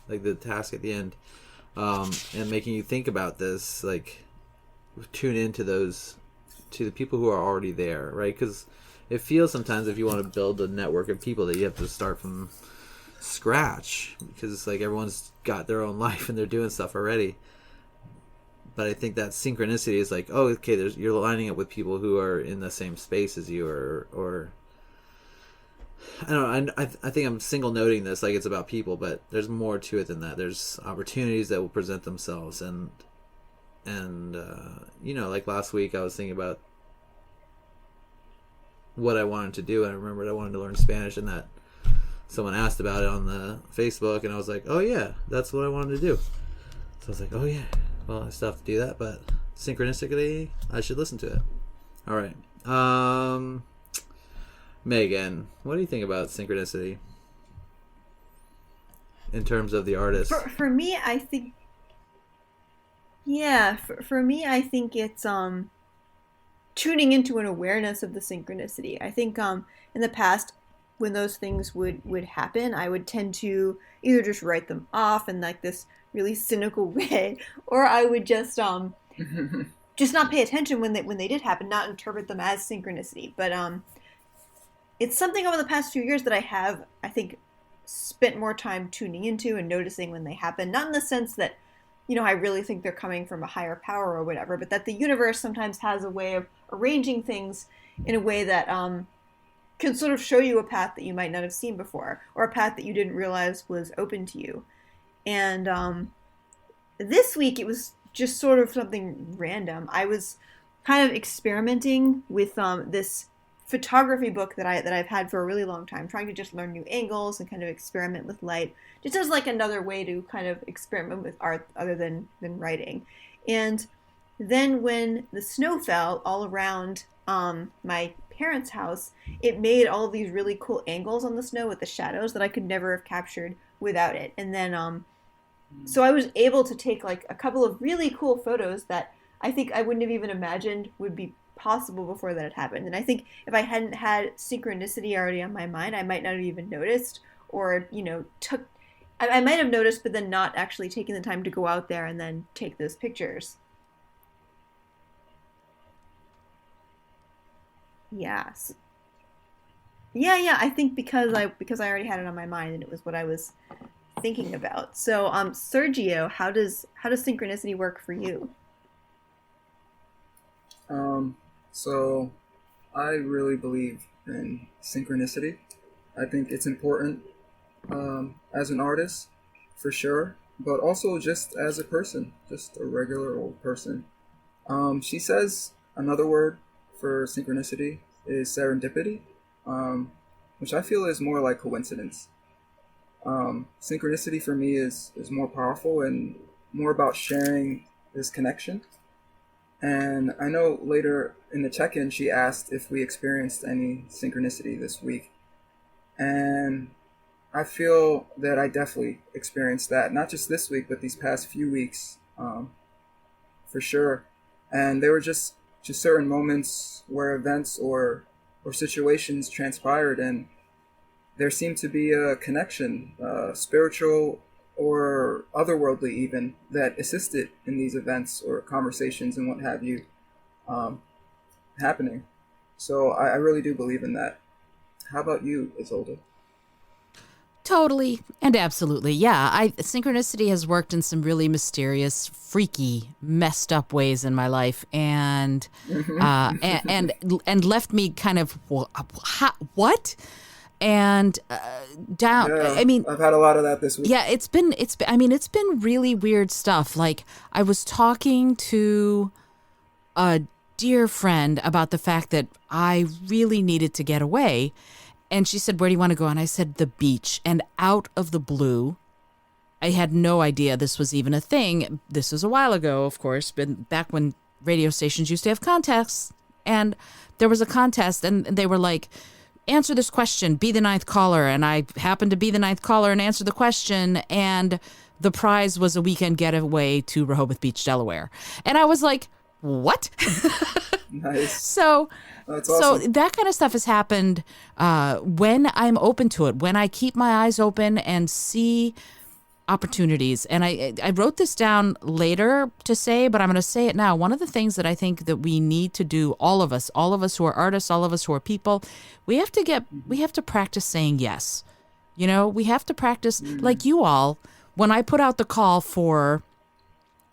the task at the end, and making you think about this, like, tune into to the people who are already there, right? Because it feels sometimes, if you want to build a network of people, that you have to start from scratch, because like everyone's got their own life and they're doing stuff already. But I think that synchronicity is like, oh, okay, you're lining up with people who are in the same space as you, or I don't know. I think I'm single noting this like it's about people, but there's more to it than that. There's opportunities that will present themselves, and like last week I was thinking about what I wanted to do, and I remembered I wanted to learn Spanish, and that someone asked about it on the Facebook, and I was like, oh yeah, that's what I wanted to do. So I was like, oh yeah. Well, I still have to do that, but synchronistically, I should listen to it. All right. Megan, what do you think about synchronicity? in terms of the artist? For me, I think, yeah, for me, I think it's tuning into an awareness of the synchronicity. I think in the past, when those things would happen, I would tend to either just write them off in like this really cynical way, or I would just not pay attention when they did happen, not interpret them as synchronicity. But it's something over the past few years that I think, spent more time tuning into and noticing when they happen. Not in the sense that, I really think they're coming from a higher power or whatever, but that the universe sometimes has a way of arranging things in a way that can sort of show you a path that you might not have seen before, or a path that you didn't realize was open to you. And this week, it was just sort of something random. I was kind of experimenting with this photography book that I've had for a really long time, trying to just learn new angles and kind of experiment with light, just as like another way to kind of experiment with art other than writing. And then when the snow fell all around my parents' house, it made all of these really cool angles on the snow with the shadows that I could never have captured without it. And then so I was able to take like a couple of really cool photos that I think I wouldn't have even imagined would be possible before that had happened. And I think if I hadn't had synchronicity already on my mind, I might not have even noticed, or I might have noticed, but then not actually taking the time to go out there and then take those pictures. Yes. Yeah. I think because I already had it on my mind and it was what I was thinking about. So, Sergio, how does synchronicity work for you? So I really believe in synchronicity. I think it's important as an artist, for sure, but also just as a person, just a regular old person. She says another word for synchronicity is serendipity, which I feel is more like coincidence. Synchronicity for me is more powerful and more about sharing this connection. And I know later in the check-in, she asked if we experienced any synchronicity this week. And I feel that I definitely experienced that, not just this week, but these past few weeks, for sure. And there were just certain moments where events or situations transpired, and there seemed to be a connection, spiritual or otherworldly even, that assisted in these events or conversations and what have you happening. So I really do believe in that. How about you, Isolde? Totally and absolutely. Yeah, synchronicity has worked in some really mysterious, freaky, messed up ways in my life, and and left me kind of what? And down. Yeah, I mean, I've had a lot of that this week. Yeah, it's been really weird stuff. Like, I was talking to a dear friend about the fact that I really needed to get away. And she said, "Where do you want to go?" And I said, "The beach." And out of the blue, I had no idea this was even a thing. This was a while ago, of course, but back when radio stations used to have contests. And there was a contest, and they were like, "Answer this question, be the ninth caller." And I happened to be the ninth caller and answer the question. And the prize was a weekend getaway to Rehoboth Beach, Delaware. And I was like, what? Nice. So that's awesome. So that kind of stuff has happened when I'm open to it, when I keep my eyes open and see opportunities. And I wrote this down later to say, but I'm going to say it now. One of the things that I think that we need to do, all of us who are artists, all of us who are people, we have to practice saying yes. We have to practice, like you all, when I put out the call for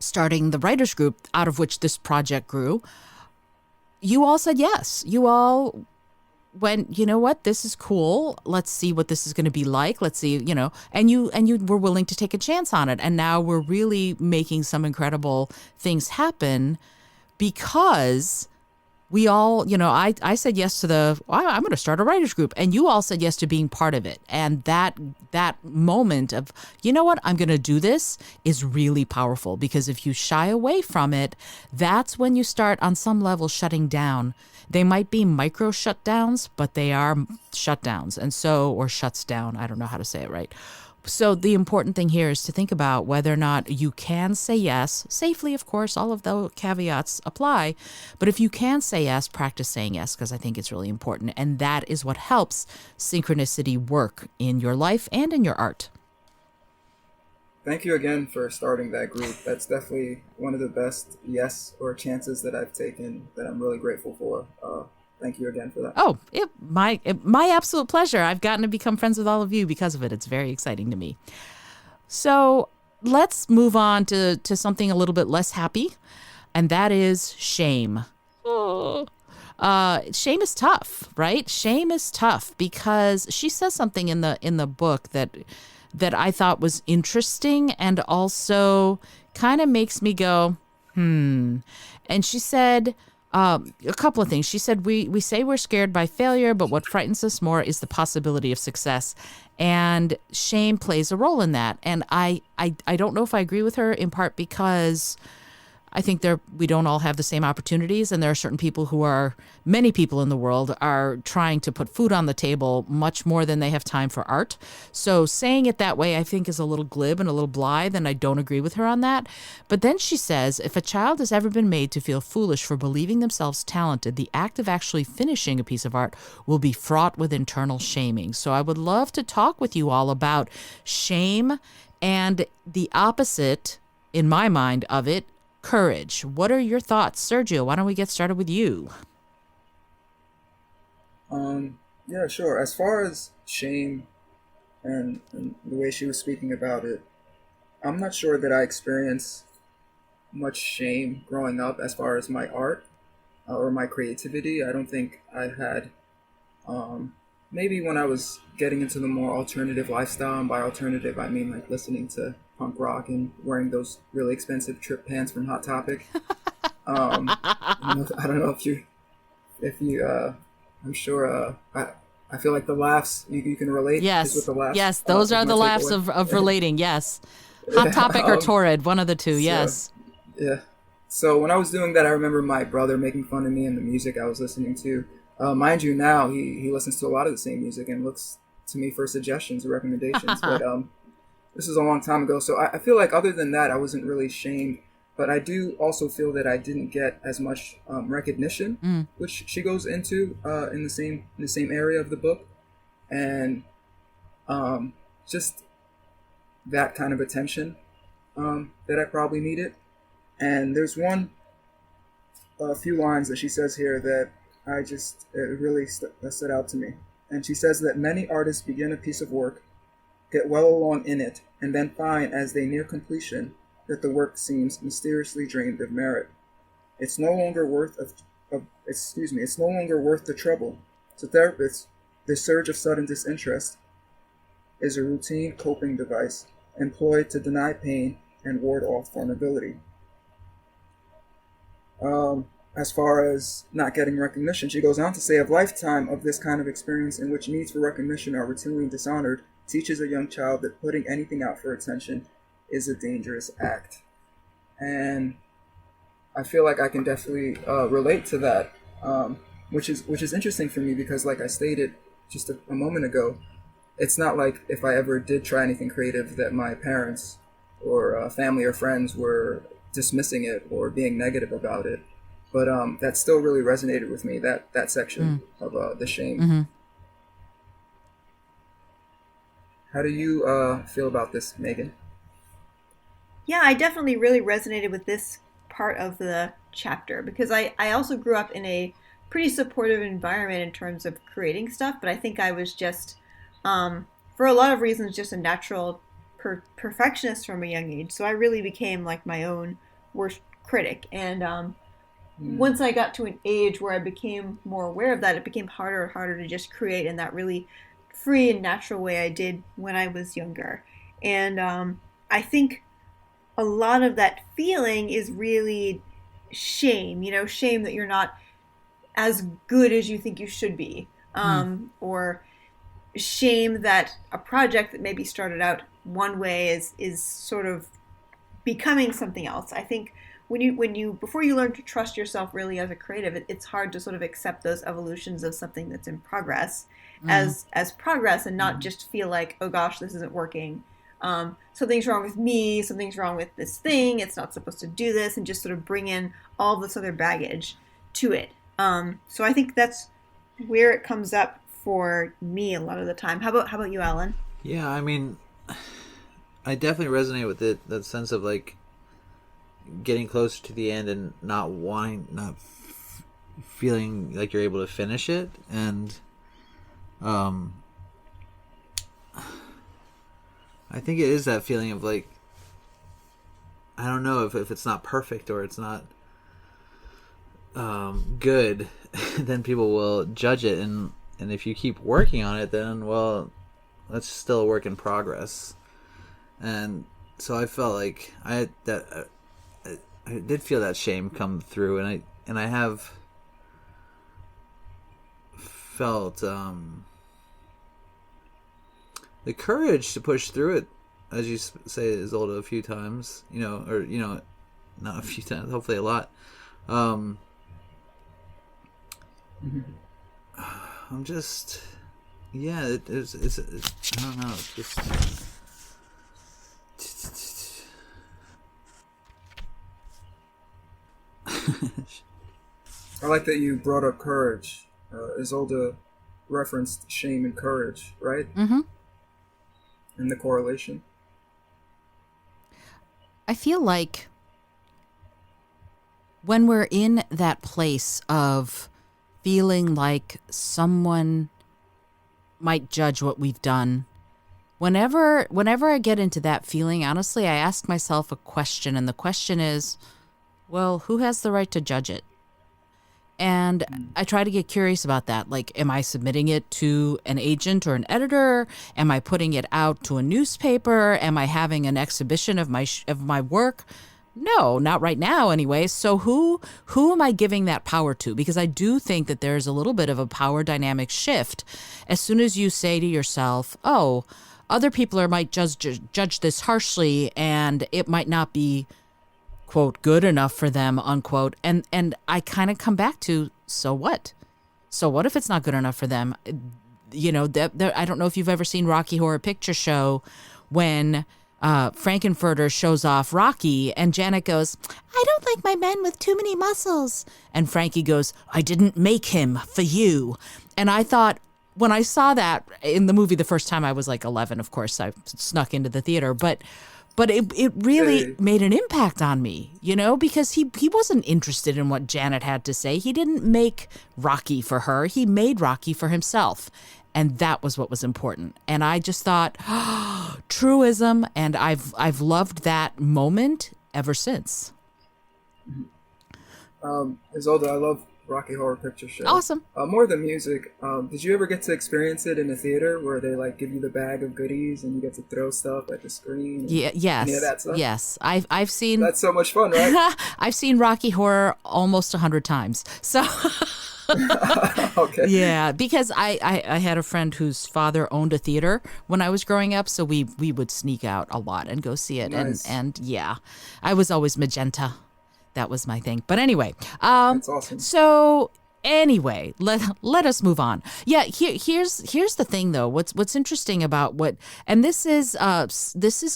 starting the writers group out of which this project grew, you all said yes. You all went, you know what, this is cool. Let's see what this is going to be like. Let's see, and you were willing to take a chance on it. And now we're really making some incredible things happen because we all, I said yes to I'm going to start a writers group, and you all said yes to being part of it. And that moment of, you know what, I'm going to do this is really powerful, because if you shy away from it, that's when you start on some level shutting down. They might be micro shutdowns, but they are shutdowns. And so, or shuts down. I don't know how to say it right. So the important thing here is to think about whether or not you can say yes safely. Of course, all of the caveats apply. But if you can say yes, practice saying yes, because I think it's really important. And that is what helps synchronicity work in your life and in your art. Thank you again for starting that group. That's definitely one of the best yes or chances that I've taken that I'm really grateful for. Thank you again for that. Oh, my absolute pleasure. I've gotten to become friends with all of you because of it. It's very exciting to me. So let's move on to something a little bit less happy, and that is shame. Oh. Shame is tough, right? Shame is tough because she says something in the book that I thought was interesting and also kind of makes me go, And she said a couple of things. She said, we say we're scared by failure, but what frightens us more is the possibility of success. And shame plays a role in that. And I don't know if I agree with her, in part because I think we don't all have the same opportunities, and there are certain people many people in the world are trying to put food on the table much more than they have time for art. So saying it that way, I think, is a little glib and a little blithe, and I don't agree with her on that. But then she says, if a child has ever been made to feel foolish for believing themselves talented, the act of actually finishing a piece of art will be fraught with internal shaming. So I would love to talk with you all about shame and the opposite, in my mind, of it, courage. What are your thoughts? Sergio, why don't we get started with you? Yeah, sure. As far as shame and the way she was speaking about it, I'm not sure that I experienced much shame growing up as far as my art or my creativity. I don't think I had, maybe when I was getting into the more alternative lifestyle, and by alternative I mean like listening to punk rock and wearing those really expensive trip pants from Hot Topic. I don't know if you I'm sure I feel like the laughs you can relate. Yes, with the laughs, yes, those are the laughs of relating. Yes, Hot Topic or Torrid, one of the two. Yes. Yeah. So when I was doing that, I remember my brother making fun of me and the music I was listening to. Mind you, now he listens to a lot of the same music and looks to me for suggestions or recommendations. But this is a long time ago, so I feel like other than that, I wasn't really shamed. But I do also feel that I didn't get as much recognition, which she goes into in the same area of the book, and just that kind of attention that I probably needed. And there's a few lines that she says here that it really stood out to me. And she says that many artists begin a piece of work, get well along in it, and then find as they near completion that the work seems mysteriously drained of merit. It's no longer worth it's no longer worth the trouble. To therapists, this surge of sudden disinterest is a routine coping device employed to deny pain and ward off vulnerability. As far as not getting recognition, she goes on to say, a lifetime of this kind of experience in which needs for recognition are routinely dishonored teaches a young child that putting anything out for attention is a dangerous act. And I feel like I can definitely relate to that, which is interesting for me because, like I stated just a moment ago, it's not like if I ever did try anything creative that my parents or family or friends were dismissing it or being negative about it. But that still really resonated with me, that section of the shame. Mm-hmm. How do you feel about this, Megan? Yeah, I definitely really resonated with this part of the chapter because I also grew up in a pretty supportive environment in terms of creating stuff, but I think I was just, for a lot of reasons, just a natural perfectionist from a young age. So I really became like my own worst critic. And once I got to an age where I became more aware of that, it became harder and harder to just create in that really free and natural way I did when I was younger. And I think a lot of that feeling is really shame, shame that you're not as good as you think you should be, or shame that a project that maybe started out one way is sort of becoming something else. I think when you before you learn to trust yourself really as a creative, it's hard to sort of accept those evolutions of something that's in progress as progress and not just feel like, oh gosh, this isn't working. something's wrong with me, something's wrong with this thing, it's not supposed to do this, and just sort of bring in all this other baggage to it. So I think that's where it comes up for me a lot of the time. How about you, Alan? Yeah, I mean, I definitely resonate with it. That sense of like getting closer to the end and not feeling like you're able to finish it, and I think it is that feeling of like, I don't know if it's not perfect or it's not good, then people will judge it, and if you keep working on it, then well, that's still a work in progress. And so I felt like I did feel that shame come through, and I have felt the courage to push through it, as you say, Isolde, a few times, or not a few times, hopefully a lot. I'm just, yeah, it's I don't know, it's just. I like that you brought up courage. Isolde referenced shame and courage, right? Mm-hmm. And the correlation. I feel like when we're in that place of feeling like someone might judge what we've done, whenever I get into that feeling, honestly, I ask myself a question, and the question is, well, who has the right to judge it? And I try to get curious about that. Like, am I submitting it to an agent or an editor? Am I putting it out to a newspaper? Am I having an exhibition of my work? No, not right now anyway. So who am I giving that power to? Because I do think that there's a little bit of a power dynamic shift as soon as you say to yourself, oh, other people might judge this harshly, and it might not be, quote, good enough for them, unquote. And I kind of come back to, so what? So what if it's not good enough for them? I don't know if you've ever seen Rocky Horror Picture Show, when Frankenfurter shows off Rocky, and Janet goes, I don't like my men with too many muscles. And Frankie goes, I didn't make him for you. And I thought, when I saw that in the movie the first time, I was like 11, of course, I snuck into the theater, but it really made an impact on me, because he wasn't interested in what Janet had to say. He didn't make Rocky for her. He made Rocky for himself. And that was what was important. And I just thought, oh, truism. And I've loved that moment ever since. Isolde, I love Rocky Horror Picture Show. Awesome. More than music, did you ever get to experience it in a theater where they like give you the bag of goodies and you get to throw stuff at the screen? Yeah, yes. Any of that stuff? Yes. I've seen. That's so much fun, right? I've seen Rocky Horror almost 100 times. So. Okay. Yeah, because I had a friend whose father owned a theater when I was growing up, so we would sneak out a lot and go see it. Nice. And yeah, I was always magenta. That was my thing. But anyway, That's awesome. So anyway, let us move on. Yeah, here's the thing though. What's interesting about and this is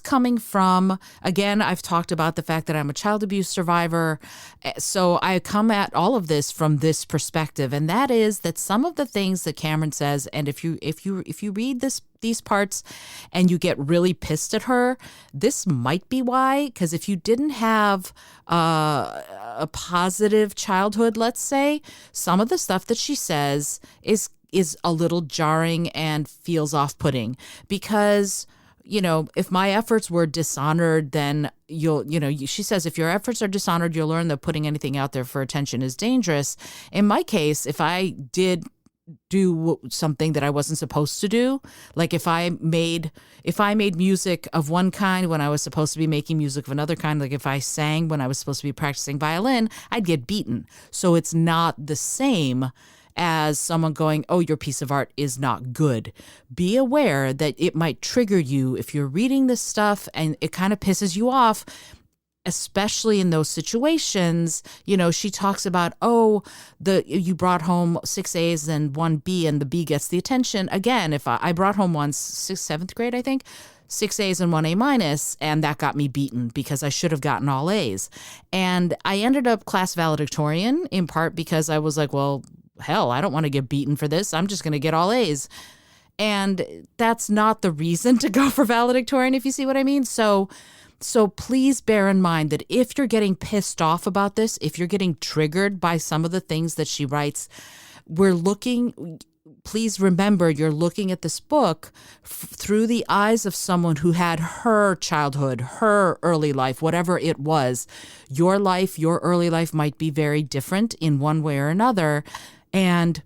coming from, again, I've talked about the fact that I'm a child abuse survivor. So I come at all of this from this perspective, and that is that some of the things that Cameron says, and if you read these parts and you get really pissed at her, this might be why. Because if you didn't have a positive childhood, let's say, some of the stuff that she says is a little jarring and feels off-putting. Because, if my efforts were dishonored, then she says, if your efforts are dishonored, you'll learn that putting anything out there for attention is dangerous. In my case, if I did do something that I wasn't supposed to do, like if I made music of one kind when I was supposed to be making music of another kind, like if I sang when I was supposed to be practicing violin, I'd get beaten. So it's not the same as someone going, oh, your piece of art is not good. Be aware that it might trigger you if you're reading this stuff and it kind of pisses you off. Especially in those situations, she talks about, you brought home 6 A's and 1 B, and the B gets the attention. Again, if I brought home once, 6th, 7th grade, I think, 6 A's and 1 A minus, and that got me beaten because I should have gotten all A's. And I ended up class valedictorian in part because I was like, well, hell, I don't want to get beaten for this. I'm just going to get all A's. And that's not the reason to go for valedictorian, if you see what I mean. So please bear in mind that if you're getting pissed off about this, if you're getting triggered by some of the things that she writes, please remember you're looking at this book through the eyes of someone who had her childhood, her early life, whatever it was. Your life, your early life might be very different in one way or another. And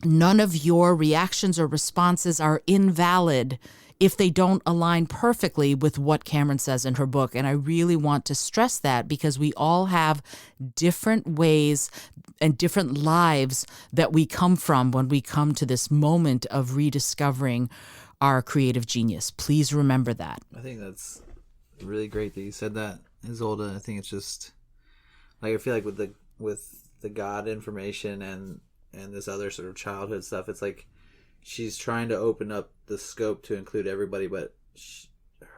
none of your reactions or responses are invalid if they don't align perfectly with what Cameron says in her book. And I really want to stress that because we all have different ways and different lives that we come from when we come to this moment of rediscovering our creative genius. Please remember that. I think that's really great that you said that, Isolde. I think it's just like, I feel like with the God information and this other sort of childhood stuff, it's like she's trying to open up the scope to include everybody, but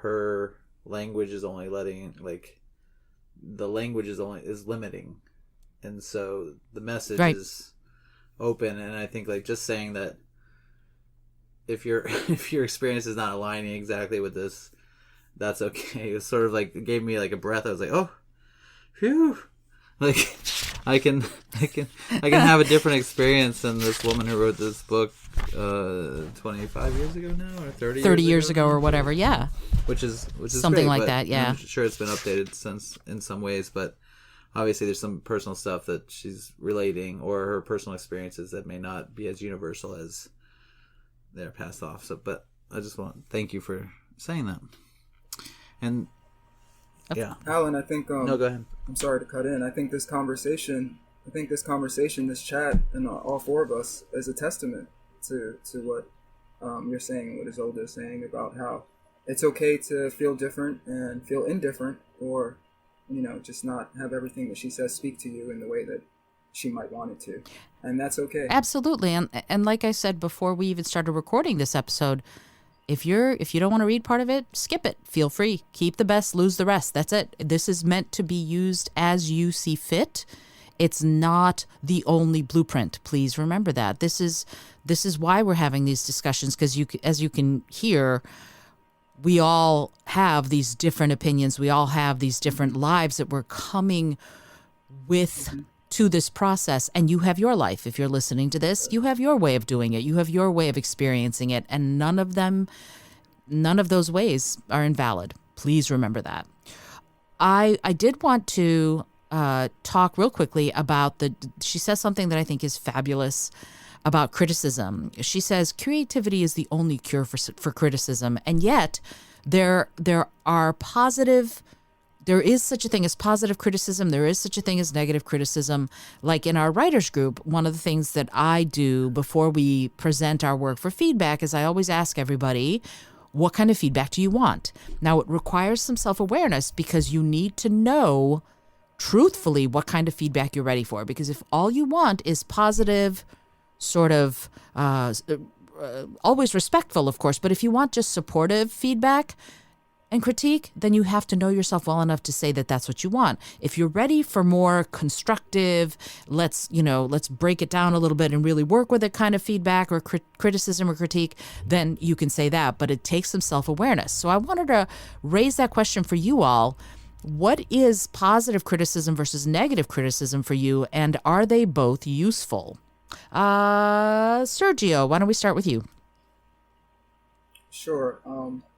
her language is only letting, like, the language is limiting, and so the message is open. And I think, like, just saying that if your experience is not aligning exactly with this, that's okay. It sort of like gave me like a breath. I was like, oh, phew. Like, I can have a different experience than this woman who wrote this book 25 years ago now, or 30 years ago or whatever. Yeah, which is something great, like that. Yeah, I'm sure it's been updated since in some ways, but obviously there's some personal stuff that she's relating, or her personal experiences that may not be as universal as they're passed off. So, but I just want to thank you for saying that. And yeah, Alan, I think no, go ahead. I'm sorry to cut in. I think this conversation, this chat, and all four of us is a testament to what you're saying and what Isolde is saying about how it's okay to feel different and feel indifferent, or, you know, just not have everything that she says speak to you in the way that she might want it to. And that's okay. Absolutely. And like I said before we even started recording this episode, if you don't want to read part of it, skip it. Feel free. Keep the best, lose the rest. That's it. This is meant to be used as you see fit. It's not the only blueprint. Please remember that. This is why we're having these discussions, because as you can hear, we all have these different opinions. We all have these different lives that we're coming with to this process. And you have your life. If you're listening to this, you have your way of doing it. You have your way of experiencing it. And none of those ways are invalid. Please remember that. I did want to talk real quickly about she says something that I think is fabulous about criticism. She says creativity is the only cure for criticism. And yet there is such a thing as positive criticism. There is such a thing as negative criticism. Like in our writers group, one of the things that I do before we present our work for feedback is I always ask everybody, what kind of feedback do you want? Now, it requires some self-awareness, because you need to know truthfully what kind of feedback you're ready for. Because if all you want is positive, sort of always respectful, of course, but if you want just supportive feedback and critique, then you have to know yourself well enough to say that that's what you want. If you're ready for more constructive, let's break it down a little bit and really work with it kind of feedback or criticism or critique, then you can say that. But it takes some self-awareness. So I wanted to raise that question for you all. What is positive criticism versus negative criticism for you, and are they both useful? Sergio, why don't we start with you? Sure.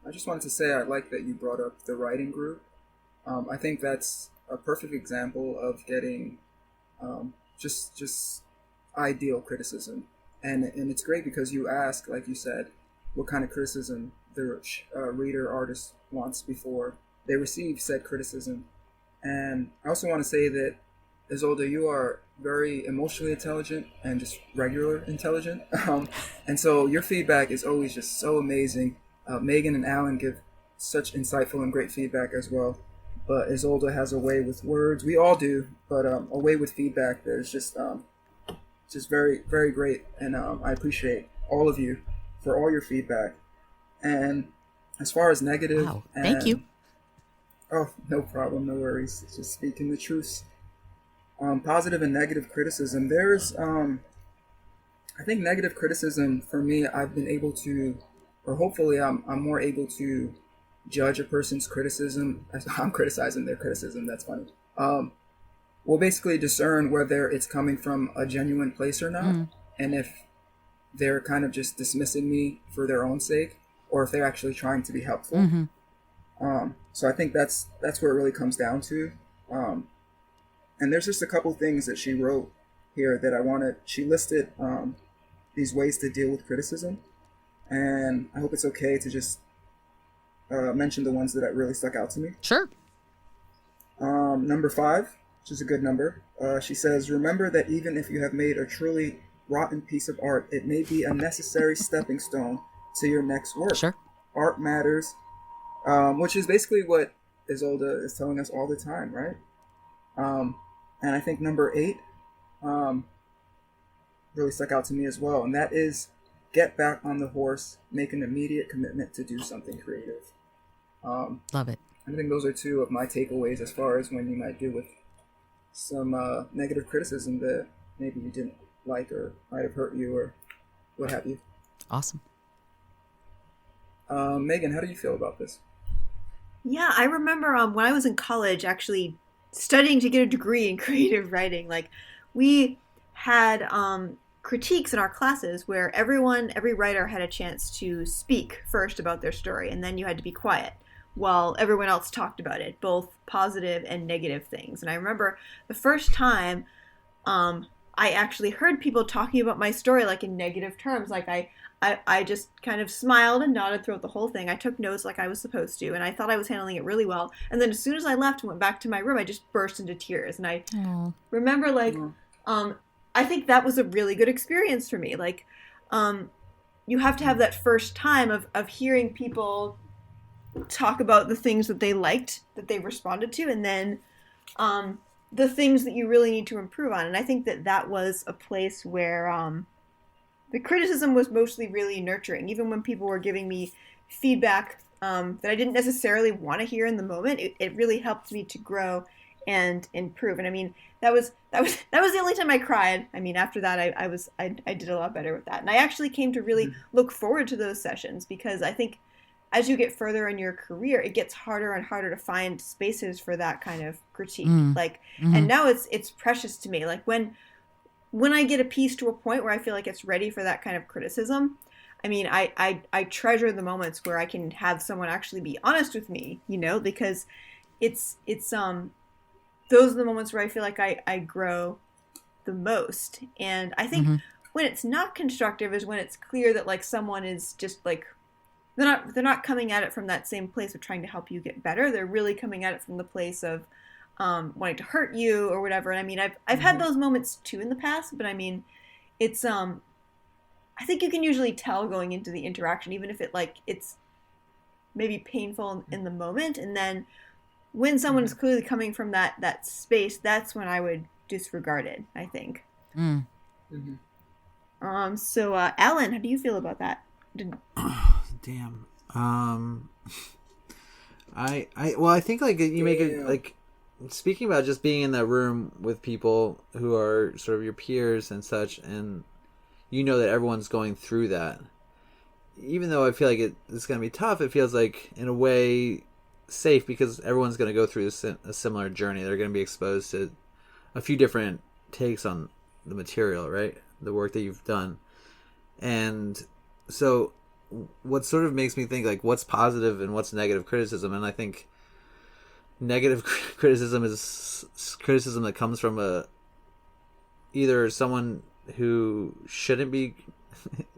I just wanted to say I like that you brought up the writing group. I think that's a perfect example of getting just ideal criticism, and it's great because you ask, like you said, what kind of criticism the reader artist wants before they receive said criticism. And I also want to say that, Isolde, you are very emotionally intelligent and just regular intelligent, and so your feedback is always just so amazing. Megan and Alan give such insightful and great feedback as well. But Isolde has a way with words. We all do, but a way with feedback that is just very, very great. And I appreciate all of you for all your feedback. And as far as negative, Wow. Thank you. Oh, no problem, no worries. Just speaking the truth. Positive and negative criticism. I think negative criticism for me, I've been able to, or hopefully I'm more able to judge a person's criticism. I'm criticizing their criticism. That's funny. We'll basically discern whether it's coming from a genuine place or not, and if they're kind of just dismissing me for their own sake, or if they're actually trying to be helpful. So I think that's where it really comes down to. And there's just a couple things that she wrote here that I wanted. She listed these ways to deal with criticism, and I hope it's okay to just mention the ones that really stuck out to me. Sure. Number 5, which is a good number. She says, remember that even if you have made a truly rotten piece of art, it may be a necessary stepping stone to your next work. Sure. Art matters, which is basically what Isolde is telling us all the time, right? And I think number 8 really stuck out to me as well, and that is get back on the horse, make an immediate commitment to do something creative. Love it. I think those are 2 of my takeaways as far as when you might deal with some negative criticism that maybe you didn't like or might have hurt you or what have you. Awesome. Megan, how do you feel about this? Yeah, I remember when I was in college actually studying to get a degree in creative writing. Like, we had critiques in our classes where every writer had a chance to speak first about their story, and then you had to be quiet while everyone else talked about it, both positive and negative things. And I remember the first time I actually heard people talking about my story like in negative terms. Like I just kind of smiled and nodded throughout the whole thing. I took notes like I was supposed to, and I thought I was handling it really well. And then as soon as I left and went back to my room, I just burst into tears. And I remember I think that was a really good experience for me. Like, you have to have that first time of hearing people talk about the things that they liked, that they responded to, and then the things that you really need to improve on. And I think that was a place where the criticism was mostly really nurturing. Even when people were giving me feedback that I didn't necessarily want to hear in the moment, it really helped me to grow and improve. And I mean, that was the only time I cried. I mean, after that, I did a lot better with that. And I actually came to really look forward to those sessions, because I think as you get further in your career, it gets harder and harder to find spaces for that kind of critique. And now it's precious to me. Like, when I get a piece to a point where I feel like it's ready for that kind of criticism, I mean, I treasure the moments where I can have someone actually be honest with me, because it's those are the moments where I feel like I grow the most. And I think when it's not constructive is when it's clear that like someone is just like, they're not coming at it from that same place of trying to help you get better. They're really coming at it from the place of wanting to hurt you or whatever. And I mean, I've had those moments too in the past, but I mean, it's I think you can usually tell going into the interaction, even if it's maybe painful in the moment. And then when someone is clearly coming from that space, that's when I would disregard it, I think. So Alan, how do you feel about that? Damn. I think like you make it like, speaking about just being in that room with people who are sort of your peers and such, and you know that everyone's going through that. Even though I feel like it's going to be tough, it feels like in a way safe, because everyone's going to go through a similar journey. They're going to be exposed to a few different takes on the material, right? The work that you've done. And so what sort of makes me think like what's positive and what's negative criticism, and I think negative criticism is criticism that comes from either someone who shouldn't be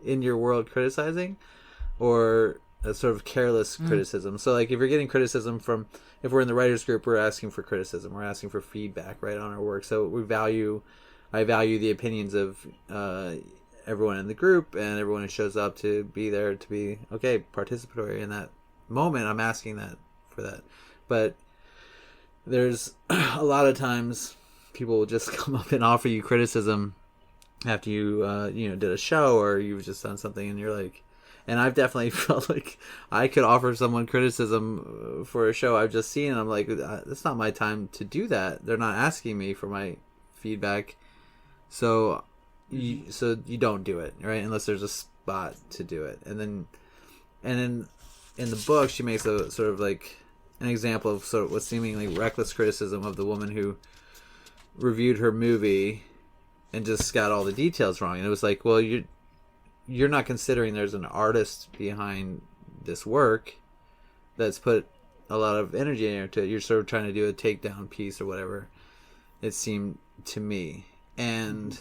in your world criticizing, or a sort of careless criticism. So like if you're getting criticism from, if we're in the writers group, we're asking for criticism, we're asking for feedback, right, on our work. So I value the opinions of everyone in the group and everyone who shows up to be there to be participatory in that moment. I'm asking that for that. But there's a lot of times people will just come up and offer you criticism after you did a show, or you've just done something, and you're like, And I've definitely felt like I could offer someone criticism for a show I've just seen, and I'm like, it's not my time to do that. They're not asking me for my feedback, so you don't do it, right? Unless there's a spot to do it. And then in the book, she makes a sort of like an example of sort of what seemingly reckless criticism of the woman who reviewed her movie and just got all the details wrong. And it was like, well, you're not considering there's an artist behind this work that's put a lot of energy into it. You're sort of trying to do a takedown piece or whatever, it seemed to me. And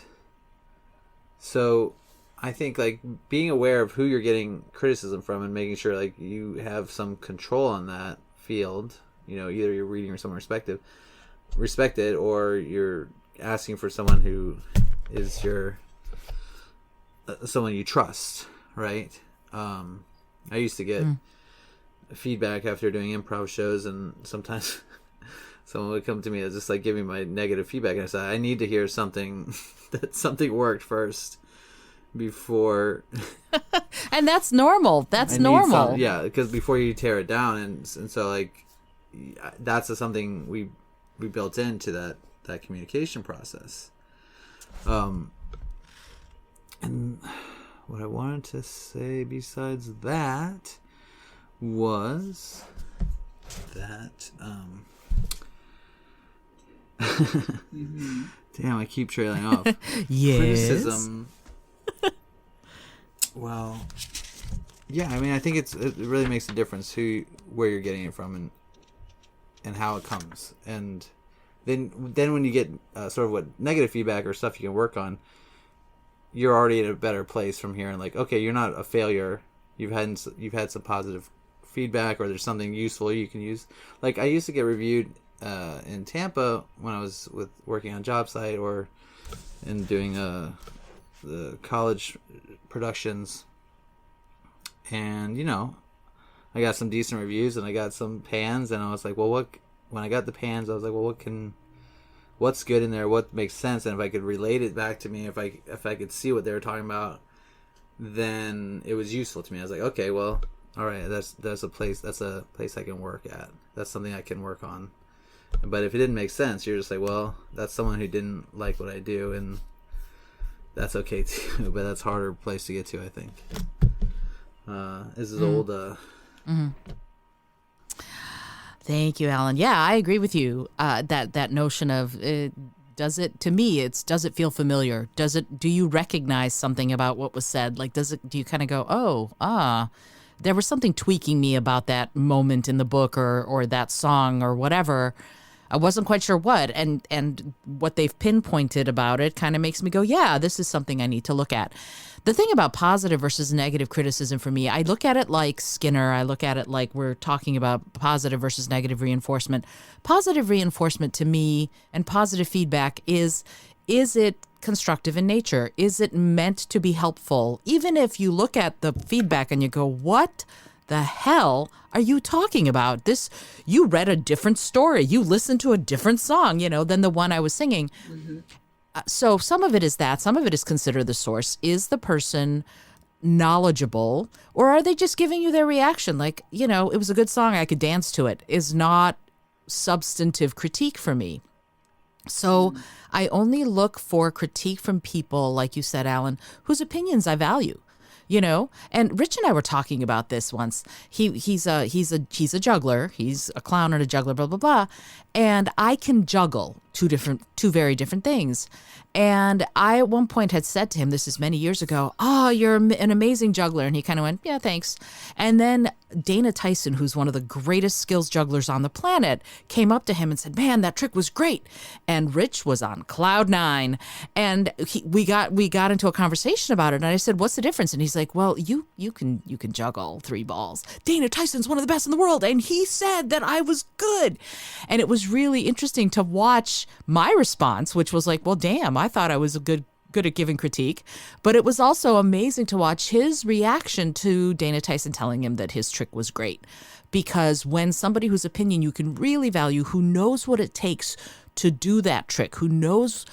so I think like being aware of who you're getting criticism from and making sure like you have some control on that field, either you're reading or someone respected, or you're asking for someone who is someone you trust, right? I used to get feedback after doing improv shows, and sometimes someone would come to me and just like give me my negative feedback, and I said, I need to hear something that something worked first before. And that's normal. That's normal. Yeah, because before you tear it down, and so like that's something we built into that communication process. And what I wanted to say besides that was that damn, I keep trailing off. Yes. Criticism. Well, yeah, I mean, I think it really makes a difference where you're getting it from and how it comes. And then when you get sort of what negative feedback or stuff you can work on, you're already in a better place from here. And like, okay, you're not a failure. You've had some positive feedback, or there's something useful you can use. Like I used to get reviewed in Tampa when I was working on job site or in doing the college productions, and I got some decent reviews and I got some pans, and I was like, well, when I got the pans, I was like, well, what's good in there, what makes sense, and if I could relate it back to me, if I could see what they were talking about, then it was useful to me. I was like, okay, well, all right, that's a place I can work at. That's something I can work on. But if it didn't make sense, you're just like, well, that's someone who didn't like what I do, and that's okay too. But that's a harder place to get to, I think. This is old. Thank you, Alan. Yeah, I agree with you. That notion of does it feel familiar? Do you recognize something about what was said? Like, do you kind of go, there was something tweaking me about that moment in the book or that song or whatever. I wasn't quite sure what, and what they've pinpointed about it kind of makes me go, yeah, this is something I need to look at. The thing about positive versus negative criticism for me, I look at it like Skinner. I look at it like we're talking about positive versus negative reinforcement. Positive reinforcement to me and positive feedback is it constructive in nature? Is it meant to be helpful? Even if you look at the feedback and you go, what the hell are you talking about? You read a different story. You listened to a different song, than the one I was singing. Mm-hmm. So some of it is that. Some of it is consider the source. Is the person knowledgeable, or are they just giving you their reaction? Like, it was a good song, I could dance to it, is not substantive critique for me. So I only look for critique from people, like you said, Alan, whose opinions I value. And Rich and I were talking about this once. He's a juggler. He's a clown and a juggler, blah, blah, blah. And I can juggle two very different things. And I at one point had said to him, this is many years ago, you're an amazing juggler. And he kind of went, yeah, thanks. And then Dana Tyson, who's one of the greatest skills jugglers on the planet, came up to him and said, man, that trick was great. And Rich was on cloud nine. And we got into a conversation about it. And I said, what's the difference? And he's like, well, you can juggle 3 balls. Dana Tyson's one of the best in the world. And he said that I was good. And it was really interesting to watch my response, which was like, well, damn, I thought I was good at giving critique. But it was also amazing to watch his reaction to Dana Tyson telling him that his trick was great. Because when somebody whose opinion you can really value, who knows what it takes to do that trick, who knows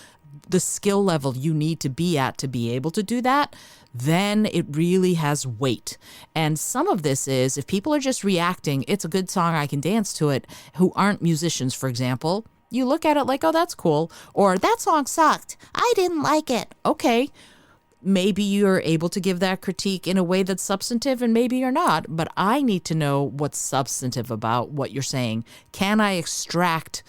the skill level you need to be at to be able to do that, then it really has weight. And some of this is, if people are just reacting, it's a good song, I can dance to it, who aren't musicians, for example, you look at it like, oh, that's cool. Or that song sucked, I didn't like it. Okay, maybe you're able to give that critique in a way that's substantive, and maybe you're not. But I need to know what's substantive about what you're saying. Can I extract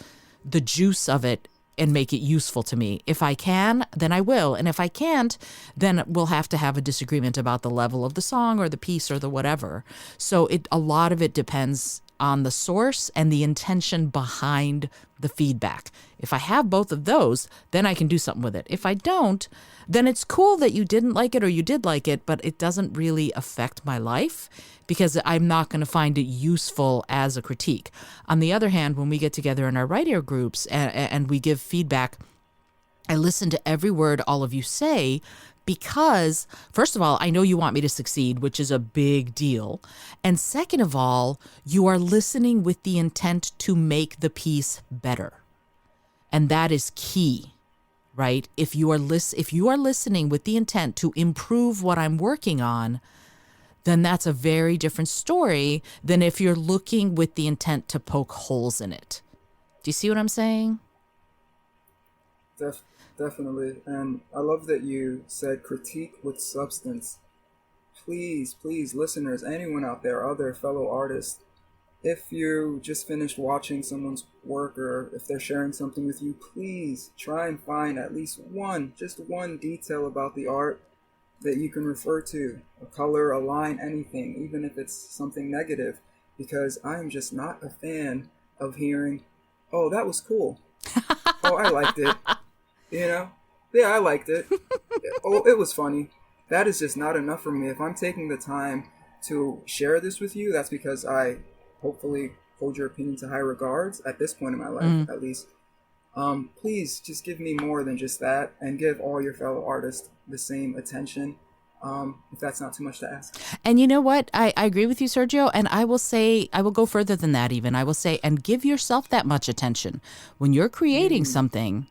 the juice of it and make it useful to me? If I can, then I will. And if I can't, then we'll have to have a disagreement about the level of the song or the piece or the whatever. So a lot of it depends on the source and the intention behind the feedback. If I have both of those, then I can do something with it. If I don't, then it's cool that you didn't like it or you did like it, but it doesn't really affect my life because I'm not going to find it useful as a critique. On the other hand, when we get together in our writer groups and we give feedback, I listen to every word all of you say, because, first of all, I know you want me to succeed, which is a big deal. And second of all, you are listening with the intent to make the piece better. And that is key, right? If you are listening with the intent to improve what I'm working on, then that's a very different story than if you're looking with the intent to poke holes in it. Do you see what I'm saying? Definitely. And I love that you said critique with substance. Please, listeners, anyone out there, other fellow artists, if you just finished watching someone's work or if they're sharing something with you, please try and find at least just one detail about the art that you can refer to. A color, a line, anything, even if it's something negative. Because I'm just not a fan of hearing, oh, that was cool. Oh, I liked it. Yeah, I liked it. Oh, it was funny. That is just not enough for me. If I'm taking the time to share this with you, that's because I hopefully hold your opinion to high regards at this point in my life, at least. Please just give me more than just that, and give all your fellow artists the same attention, if that's not too much to ask. And you know what? I agree with you, Sergio. And I will go further than that even. I will say, and give yourself that much attention. When you're creating something,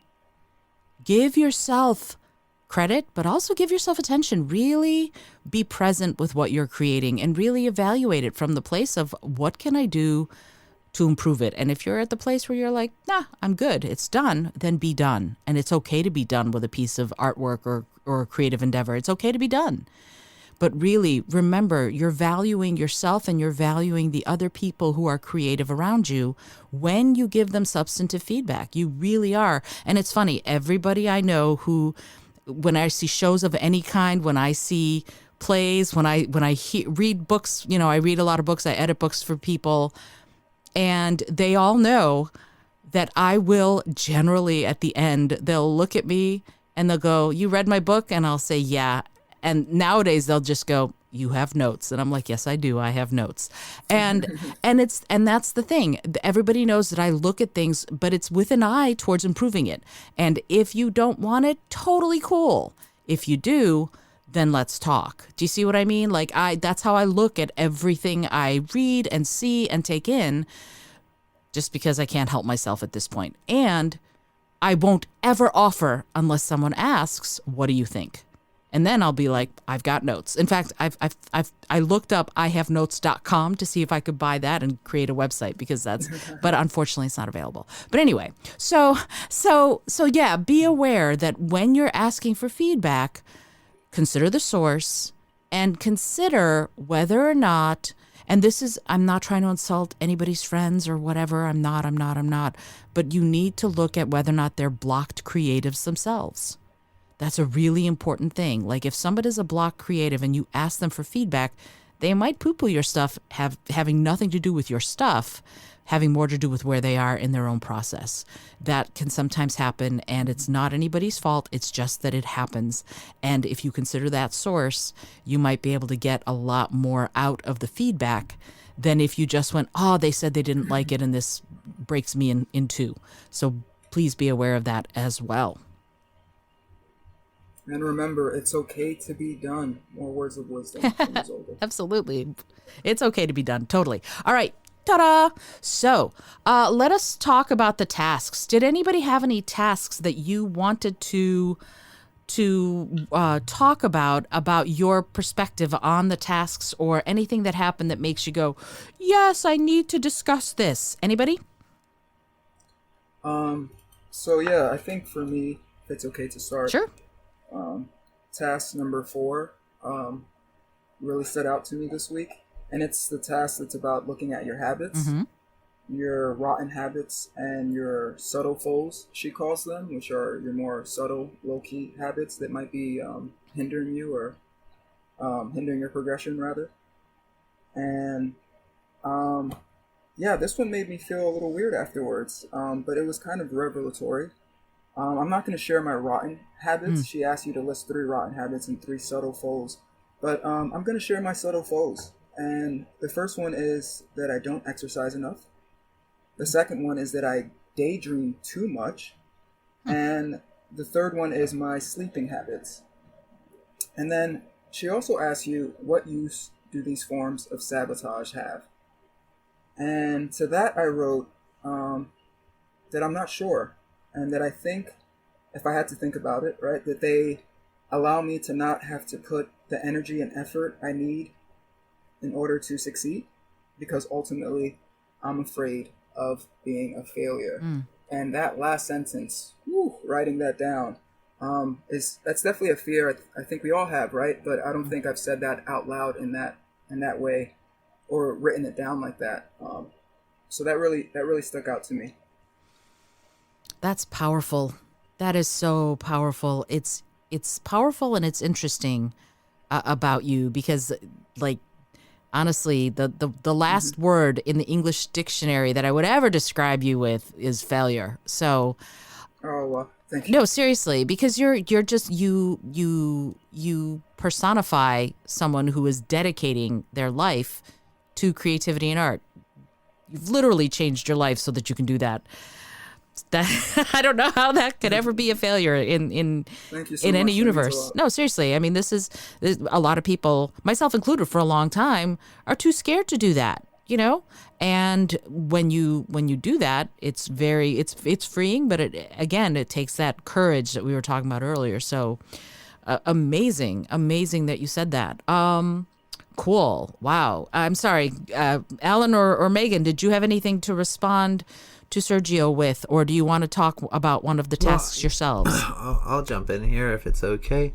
give yourself credit, but also give yourself attention. Really be present with what you're creating and really evaluate it from the place of what can I do to improve it. And if you're at the place where you're like, nah, I'm good, it's done, then be done. And it's okay to be done with a piece of artwork or a creative endeavor. It's okay to be done. But really, remember, you're valuing yourself and you're valuing the other people who are creative around you when you give them substantive feedback. You really are. And it's funny, everybody I know who, when I see shows of any kind, when I see plays, when I read books, I read a lot of books, I edit books for people, and they all know that I will generally, at the end, they'll look at me and they'll go, you read my book? And I'll say, yeah. And nowadays they'll just go, you have notes. And I'm like, yes, I do. I have notes. And that's the thing. Everybody knows that I look at things, but it's with an eye towards improving it. And if you don't want it, totally cool. If you do, then let's talk. Do you see what I mean? Like that's how I look at everything I read and see and take in, just because I can't help myself at this point. And I won't ever offer unless someone asks, what do you think? And then I'll be like, I've got notes. In fact, I looked up ihavenotes.com to see if I could buy that and create a website, because but unfortunately it's not available. But anyway, so yeah, be aware that when you're asking for feedback, consider the source and consider whether or not, and this is, I'm not trying to insult anybody's friends or whatever. I'm not. But you need to look at whether or not they're blocked creatives themselves. That's a really important thing. Like if somebody's a block creative and you ask them for feedback, they might poo-poo your stuff, having nothing to do with your stuff, having more to do with where they are in their own process. That can sometimes happen, and it's not anybody's fault. It's just that it happens. And if you consider that source, you might be able to get a lot more out of the feedback than if you just went, oh, they said they didn't like it and this breaks me in two. So please be aware of that as well. And remember, it's okay to be done. More words of wisdom from Isolde. Absolutely. It's okay to be done. Totally. All right. Ta-da! So, let us talk about the tasks. Did anybody have any tasks that you wanted to talk about your perspective on the tasks, or anything that happened that makes you go, yes, I need to discuss this? Anybody? So yeah, I think for me, if it's okay to start. Sure. Task number 4 really stood out to me this week, and it's the task that's about looking at your habits, Mm-hmm. your rotten habits, and your subtle foes, she calls them, which are your more subtle, low-key habits that might be hindering you, or hindering your progression, rather. And yeah, this one made me feel a little weird afterwards, but it was kind of revelatory. I'm not going to share my rotten habits. She asked you to list 3 rotten habits and 3 subtle foes. But I'm going to share my subtle foes. And the first one is that I don't exercise enough. The second one is that I daydream too much. And the third one is my sleeping habits. And then she also asks you, what use do these forms of sabotage have? And to that I wrote that I'm not sure. And that I think, if I had to think about it, right, that they allow me to not have to put the energy and effort I need in order to succeed, because ultimately I'm afraid of being a failure. And that last sentence, writing that down, that's definitely a fear I think we all have, right? But I don't think I've said that out loud in that way, or written it down like that. So that really stuck out to me. That's powerful. That is so powerful. It's powerful, and it's interesting about you, because, like, honestly, the last word in the English dictionary that I would ever describe you with is failure. So, thank you. no, seriously, because you're just you personify someone who is dedicating their life to creativity and art. You've literally changed your life so that you can do that. That I don't know how that could ever be a failure in Thank you so in much. any That means a universe. lot. No, seriously. I mean, this is a lot of people, myself included, for a long time, are too scared to do that. And when you do that, it's freeing, but it takes that courage that we were talking about earlier. So amazing that you said that. Cool. Wow. I'm sorry, Alan or Megan, did you have anything to respond to Sergio with, or do you want to talk about one of the tasks yourselves? I'll jump in here if it's okay.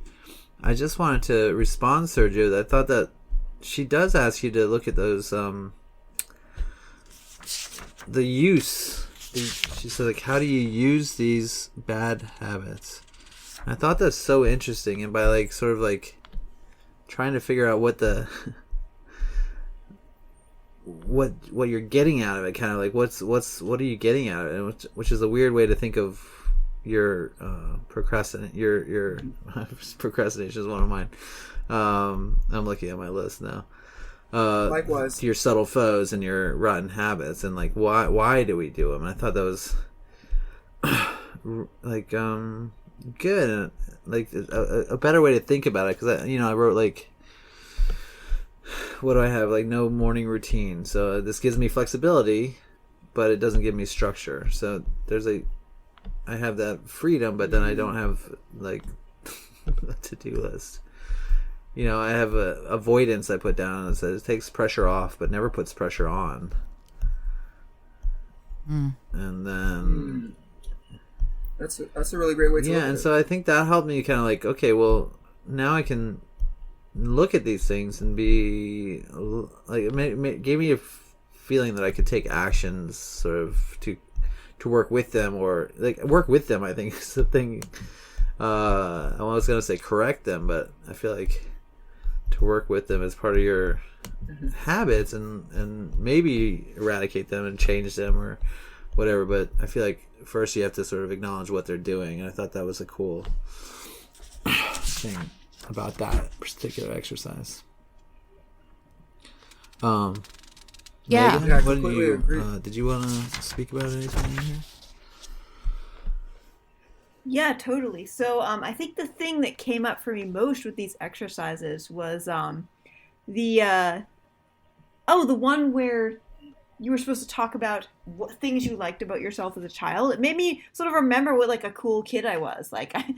I just wanted to respond, Sergio. I thought that she does ask you to look at those, the use. She said, like, how do you use these bad habits? I thought that's so interesting, and by, like, sort of, like, trying to figure out what the what you're getting out of it, kind of like what are you getting out of it, which is a weird way to think of your procrastination. Your procrastination is one of mine. I'm looking at my list now. Likewise. Your subtle foes and your rotten habits, and like why do we do them? And I thought that was like good, and like a better way to think about it, because I wrote, like, what do I have? Like, no morning routine. So this gives me flexibility, but it doesn't give me structure. So I have that freedom, but then I don't have, like, a to-do list. I have a avoidance I put down that says it takes pressure off, but never puts pressure on. And then that's a really great way to look at it. And so I think that helped me kind of like, okay, well, now I can look at these things and be like, it gave me a feeling that I could take actions sort of to work with them, or like work with them, I think is the thing. I was going to say correct them, but I feel like to work with them as part of your habits, and maybe eradicate them and change them or whatever. But I feel like first you have to sort of acknowledge what they're doing. And I thought that was a cool thing about that particular exercise. Yeah. Megan, Yeah, I what completely agree. did you want to speak about anything in here? Yeah, totally. So I think the thing that came up for me most with these exercises was the one where you were supposed to talk about what things you liked about yourself as a child. It made me sort of remember what like a cool kid I was. I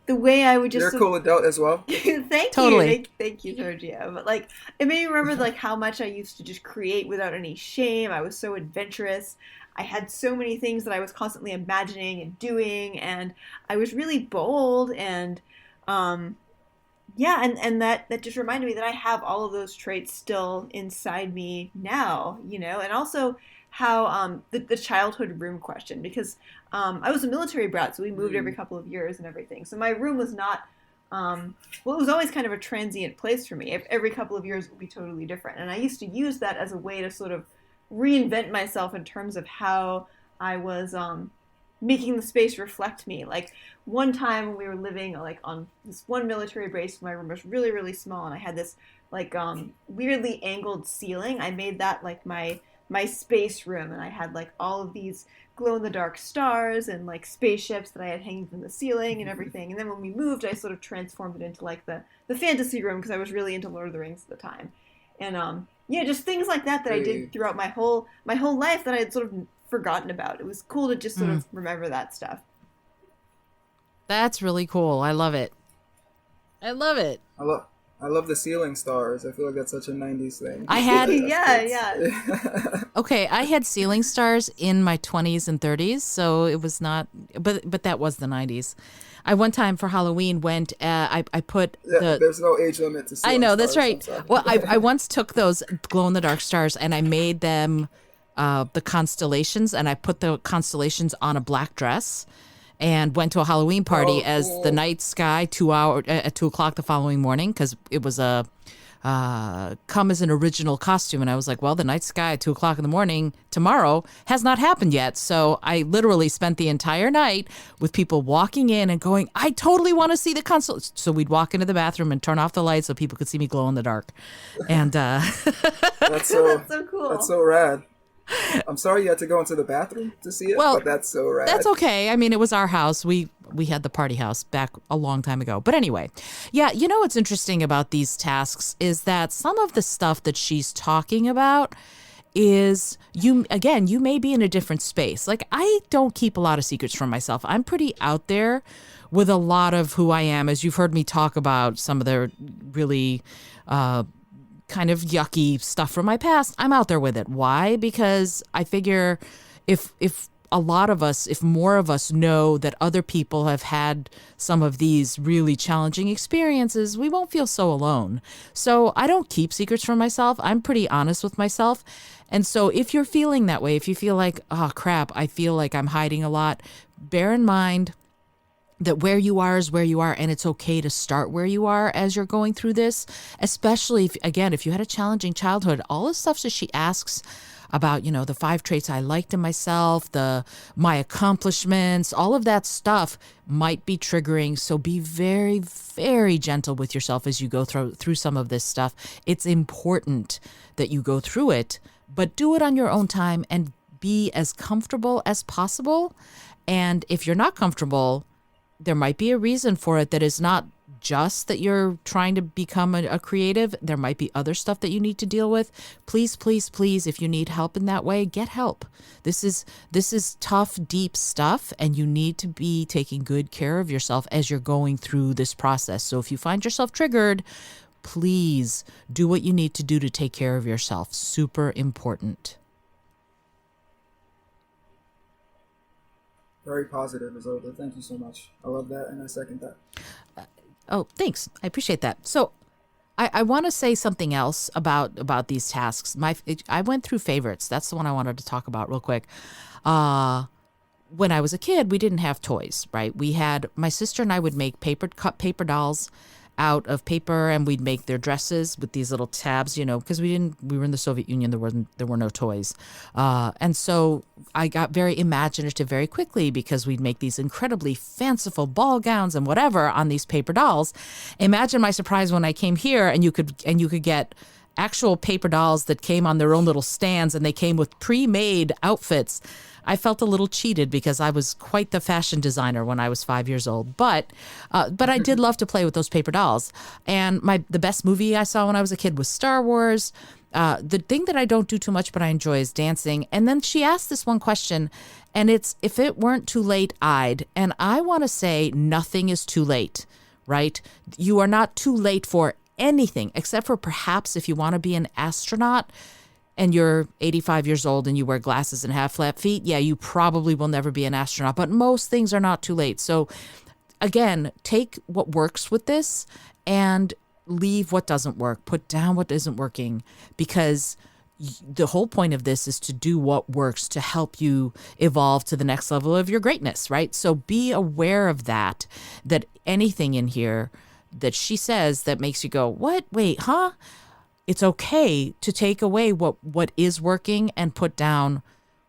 the way I would just You're a cool adult as well. thank you, thank you, Sergio. But like, it made me remember like how much I used to just create without any shame. I was so adventurous. I had so many things that I was constantly imagining and doing, and I was really bold. And yeah, and that just reminded me that I have all of those traits still inside me now, you know, and also how the childhood room question, because I was a military brat, so we moved every couple of years and everything. So my room was not, well, it was always kind of a transient place for me. Every couple of years it would be totally different. And I used to use that as a way to sort of reinvent myself in terms of how I was making the space reflect me. Like one time when we were living like on this one military base, my room was really, really small, and I had this like weirdly angled ceiling. I made that like my space room, and I had like all of these glow in the dark stars and like spaceships that I had hanging from the ceiling and everything. And then when we moved, I sort of transformed it into like the fantasy room, because I was really into Lord of the Rings at the time. And yeah, just things like that I did throughout my whole life that I had sort of forgotten about. It was cool to just sort of remember that stuff. That's really cool. I love it. I love it. I love the ceiling stars. I feel like that's such a 90s thing. I had yeah. Okay, I had ceiling stars in my 20s and 30s, so it was not, but that was the 90s. I one time for Halloween went, I put there's no age limit to ceiling I know, stars, that's right. Well, I once took those glow-in-the-dark stars and I made them the constellations, and I put the constellations on a black dress and went to a Halloween party as the night sky at 2:00 the following morning, because it was a come as an original costume. And I was like, well, the night sky at 2:00 in the morning tomorrow has not happened yet. So I literally spent the entire night with people walking in and going, I totally want to see the constellation. So we'd walk into the bathroom and turn off the lights so people could see me glow in the dark. And that's so cool. That's so rad. I'm sorry you had to go into the bathroom to see it, but that's so rad. That's okay. I mean, it was our house. We had the party house back a long time ago. But anyway, yeah, you know what's interesting about these tasks is that some of the stuff that she's talking about is you may be in a different space. Like, I don't keep a lot of secrets from myself. I'm pretty out there with a lot of who I am, as you've heard me talk about some of the really kind of yucky stuff from my past. I'm out there with it. Why? Because I figure if a lot of us, if more of us know that other people have had some of these really challenging experiences, we won't feel so alone. So I don't keep secrets from myself. I'm pretty honest with myself. And so if you're feeling that way, if you feel like, oh crap, I feel like I'm hiding a lot, bear in mind that where you are is where you are, and it's okay to start where you are as you're going through this, especially if you had a challenging childhood. All the stuff that she asks about, you know, the 5 traits I liked in myself, my accomplishments, all of that stuff might be triggering. So be very, very gentle with yourself as you go through some of this stuff. It's important that you go through it, but do it on your own time and be as comfortable as possible. And if you're not comfortable, there might be a reason for it that is not just that you're trying to become a creative. There might be other stuff that you need to deal with. Please, please, please, if you need help in that way, get help. This is tough, deep stuff, and you need to be taking good care of yourself as you're going through this process. So if you find yourself triggered, please do what you need to do to take care of yourself. Super important. Very positive, Isolde. Thank you so much. I love that, and I second that. Oh, thanks. I appreciate that. So I want to say something else about these tasks. I went through favorites. That's the one I wanted to talk about real quick. When I was a kid, we didn't have toys, right? My sister and I would make paper dolls out of paper, and we'd make their dresses with these little tabs, you know, because we were in the Soviet Union. There were no toys. And so I got very imaginative very quickly, because we'd make these incredibly fanciful ball gowns and whatever on these paper dolls. Imagine my surprise when I came here and you could get actual paper dolls that came on their own little stands, and they came with pre-made outfits. I felt a little cheated because I was quite the fashion designer when I was 5 years old. But I did love to play with those paper dolls. And the best movie I saw when I was a kid was Star Wars. The thing that I don't do too much, but I enjoy, is dancing. And then she asked this one question, and it's, if it weren't too late, I'd. And I want to say nothing is too late, right? You are not too late for anything, except for perhaps if you want to be an astronaut and you're 85 years old and you wear glasses and have flat feet. Yeah, you probably will never be an astronaut, but most things are not too late. So again, take what works with this and leave what doesn't work. Put down what isn't working, because the whole point of this is to do what works to help you evolve to the next level of your greatness, right? So be aware of that anything in here that she says that makes you go, what? Wait, huh? It's okay to take away what is working and put down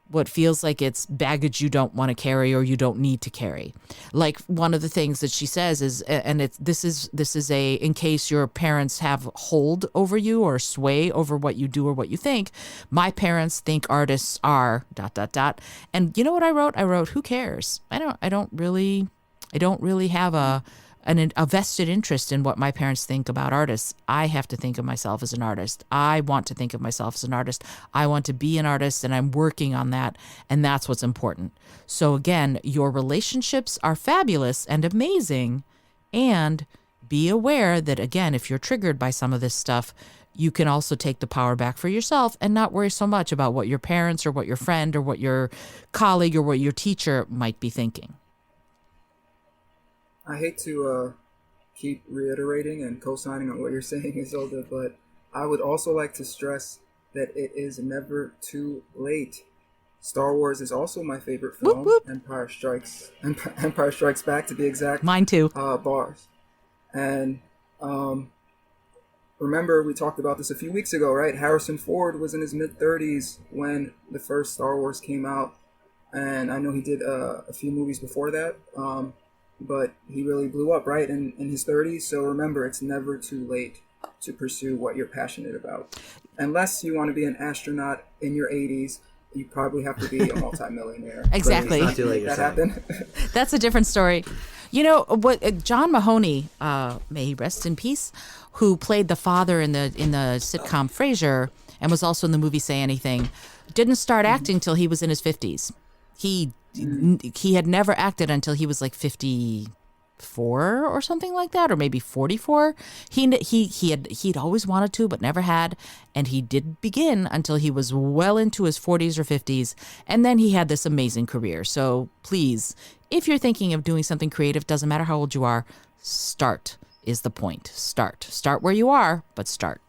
what feels like it's baggage you don't want to carry or you don't need to carry. Like one of the things that she says is, and this is a, in case your parents have hold over you or sway over what you do or what you think. My parents think artists are ... And you know what I wrote? I wrote, who cares? I don't really have a vested interest in what my parents think about artists. I have to think of myself as an artist. I want to think of myself as an artist. I want to be an artist, and I'm working on that, and that's what's important. So again, your relationships are fabulous and amazing, and be aware that, again, if you're triggered by some of this stuff, you can also take the power back for yourself and not worry so much about what your parents or what your friend or what your colleague or what your teacher might be thinking. I hate to keep reiterating and co-signing on what you're saying, Isolde, but I would also like to stress that it is never too late. Star Wars is also my favorite film. Whoop, whoop. Empire Strikes Back, to be exact. Mine too. Bars. And remember, we talked about this a few weeks ago, right? Harrison Ford was in his mid-30s when the first Star Wars came out. And I know he did a few movies before that. But he really blew up, right, in his 30s. So remember, it's never too late to pursue what you're passionate about. Unless you want to be an astronaut in your 80s, you probably have to be a multimillionaire. Exactly. It's not too late, Make that happen. That's a different story. You know what? John Mahoney, may he rest in peace, who played the father in the sitcom Frasier and was also in the movie Say Anything, didn't start acting till he was in his 50s. He had never acted until he was like 54 or something like that, or maybe 44. He'd always wanted to, but never had, and he didn't begin until he was well into his 40s or 50s, and then he had this amazing career. So please, if you're thinking of doing something creative, doesn't matter how old you are, start is the point. Start where you are, but start.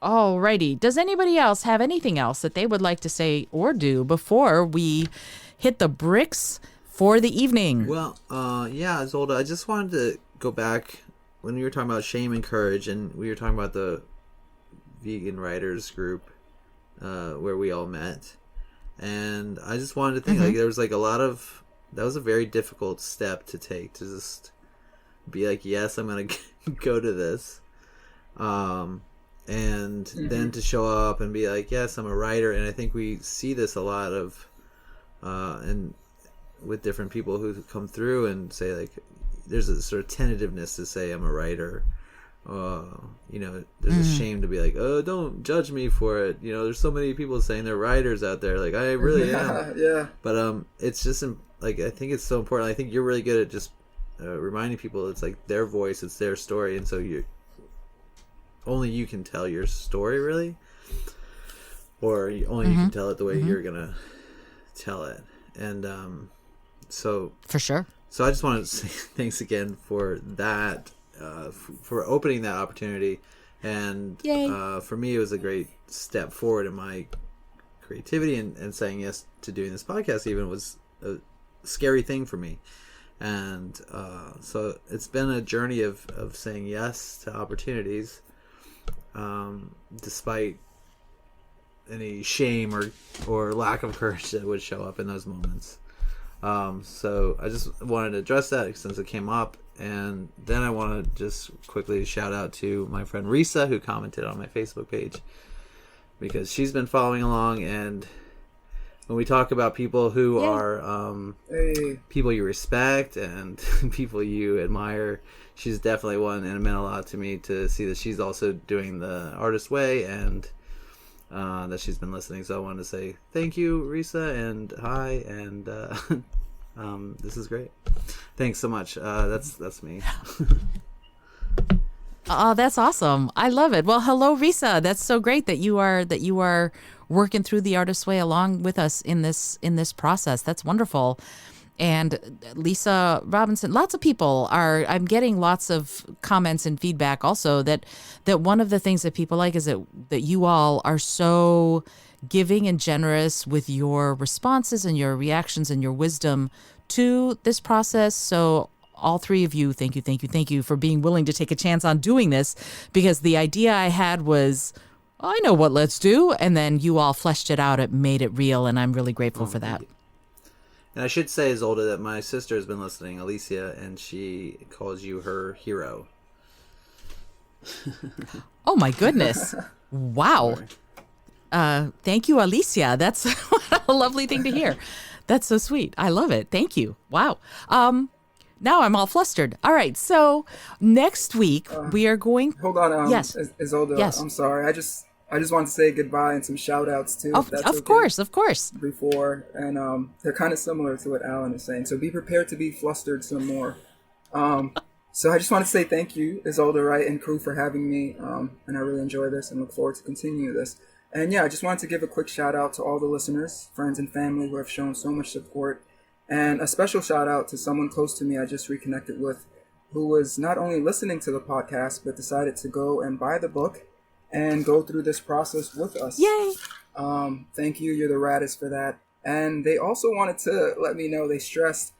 Alrighty. Does anybody else have anything else that they would like to say or do before we hit the bricks for the evening? Well, yeah, Isolde, I just wanted to go back when we were talking about shame and courage, and we were talking about the vegan writers group where we all met. And I just wanted to think, like, there was like that was a very difficult step to take, to just be like, yes, I'm going to go to this. And then to show up and be like, yes, I'm a writer. And I think we see this a lot of, and with different people who come through and say, like, there's a sort of tentativeness to say I'm a writer. There's a shame to be like, oh, don't judge me for it. There's so many people saying they're writers out there. Like, I really am. Yeah. But it's just, like, I think it's so important. I think you're really good at just reminding people it's like their voice, it's their story. And so only you can tell your story, really, or only you can tell it the way you're gonna tell it. And so for sure. So I just want to say thanks again for that, for opening that opportunity, and for me it was a great step forward in my creativity, and saying yes to doing this podcast even was a scary thing for me. And so it's been a journey of saying yes to opportunities, despite any shame or lack of courage that would show up in those moments. So I just wanted to address that since it came up. And then I want to just quickly shout out to my friend Risa, who commented on my Facebook page, because she's been following along, and when we talk about people who Yay. are Hey. people you respect and people you admire, she's definitely one, and it meant a lot to me to see that she's also doing the Artist Way, and that she's been listening. So I wanted to say thank you, Risa, and hi, and this is great. Thanks so much. That's me. Oh, that's awesome. I love it. Well, hello, Risa. That's so great that you are working through the Artist's Way along with us in this process. That's wonderful. And Lisa Robinson, lots of people are, I'm getting lots of comments and feedback also that one of the things that people like is that you all are so giving and generous with your responses and your reactions and your wisdom to this process. So all three of you, thank you for being willing to take a chance on doing this, because the idea I had was, I know what let's do. And then you all fleshed it out. It made it real. And I'm really grateful for that. And I should say, Isolde, that my sister has been listening, Alicia, and she calls you her hero. Oh, my goodness. Wow. Thank you, Alicia. That's a lovely thing to hear. That's so sweet. I love it. Thank you. Wow. Now I'm all flustered. All right. So next week we are going. Hold on. Yes. Isolde, Yes. I'm sorry. I just want to say goodbye and some shout outs too. Of course. Before, and they're kind of similar to what Alan is saying. So be prepared to be flustered some more. So I just want to say thank you, Isolde, Wright, and crew for having me. And I really enjoy this and look forward to continue this. And yeah, I just wanted to give a quick shout out to all the listeners, friends, and family who have shown so much support. And a special shout out to someone close to me I just reconnected with, who was not only listening to the podcast, but decided to go and buy the book and go through this process with us. Yay. Thank you. You're the raddest for that. And they also wanted to let me know, they stressed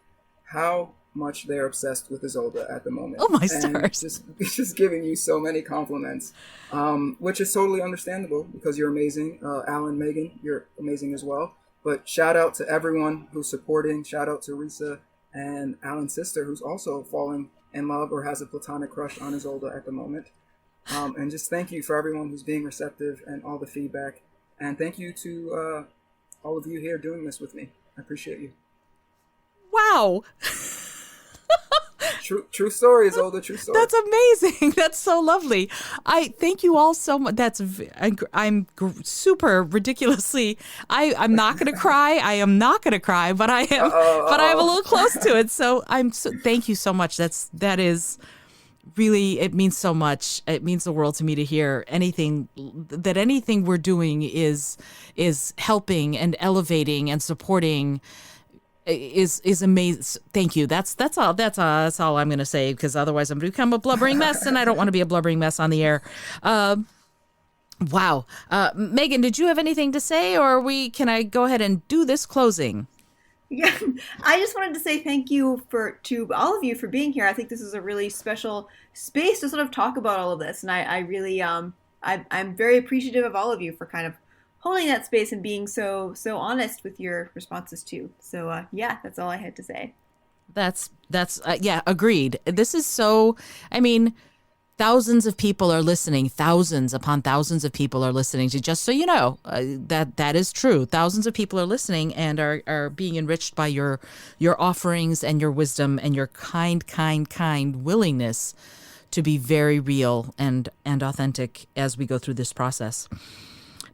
how much they're obsessed with Isolde at the moment. Oh, my and stars. just giving you so many compliments, which is totally understandable because you're amazing. Alan, Megan, you're amazing as well. But shout out to everyone who's supporting. Shout out to Risa and Alan's sister, who's also falling in love or has a platonic crush on Isolde at the moment. And just thank you for everyone who's being receptive and all the feedback. And thank you to all of you here doing this with me. I appreciate you. Wow. True story, Isolde. True story. That's amazing. That's so lovely. I thank you all so much. I'm super ridiculously. I'm not going to cry. I am not going to cry, but I am. But I'm a little close to it. So thank you so much. That is really, it means so much. It means the world to me to hear anything we're doing is helping and elevating and supporting. Is amazing. Thank you. That's all I'm going to say, because otherwise I'm going to become a blubbering mess, and I don't want to be a blubbering mess on the air. Wow. Megan, did you have anything to say, or can I go ahead and do this closing? Yeah, I just wanted to say thank you to all of you for being here. I think this is a really special space to sort of talk about all of this, and I really I'm very appreciative of all of you for kind of holding that space and being so honest with your responses too. So yeah, that's all I had to say. That's yeah, agreed. This is so, I mean, thousands of people are listening, thousands upon thousands of people are listening to, just so you know, that is true. Thousands of people are listening and are being enriched by your offerings and your wisdom and your kind willingness to be very real and authentic as we go through this process.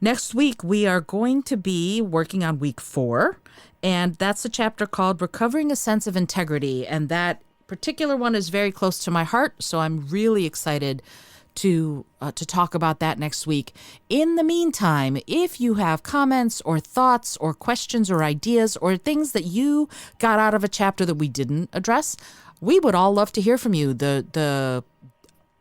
Next week, we are going to be working on week 4, and that's a chapter called Recovering a Sense of Integrity, and that particular one is very close to my heart, so I'm really excited to talk about that next week. In the meantime, if you have comments or thoughts or questions or ideas or things that you got out of a chapter that we didn't address, we would all love to hear from you. The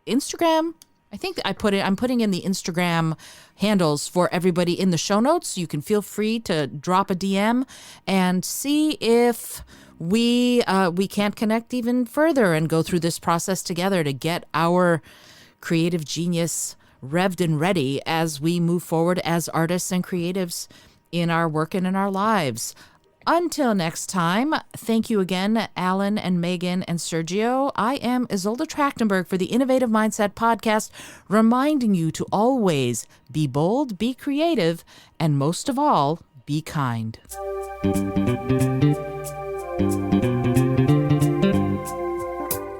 Instagram, I think I'm putting in the Instagram handles for everybody in the show notes. You can feel free to drop a DM and see if we can't connect even further and go through this process together to get our creative genius revved and ready as we move forward as artists and creatives in our work and in our lives. Until next time, thank you again, Alan and Megan and Sergio. I am Isolde Trachtenberg for the Innovative Mindset Podcast, reminding you to always be bold, be creative, and most of all, be kind.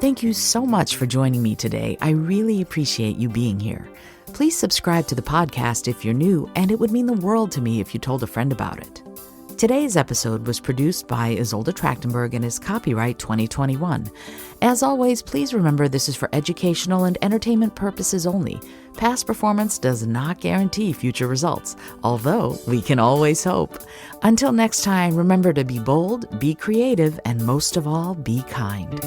Thank you so much for joining me today. I really appreciate you being here. Please subscribe to the podcast if you're new, and it would mean the world to me if you told a friend about it. Today's episode was produced by Isolde Trachtenberg and is copyright 2021. As always, please remember this is for educational and entertainment purposes only. Past performance does not guarantee future results, although we can always hope. Until next time, remember to be bold, be creative, and most of all, be kind.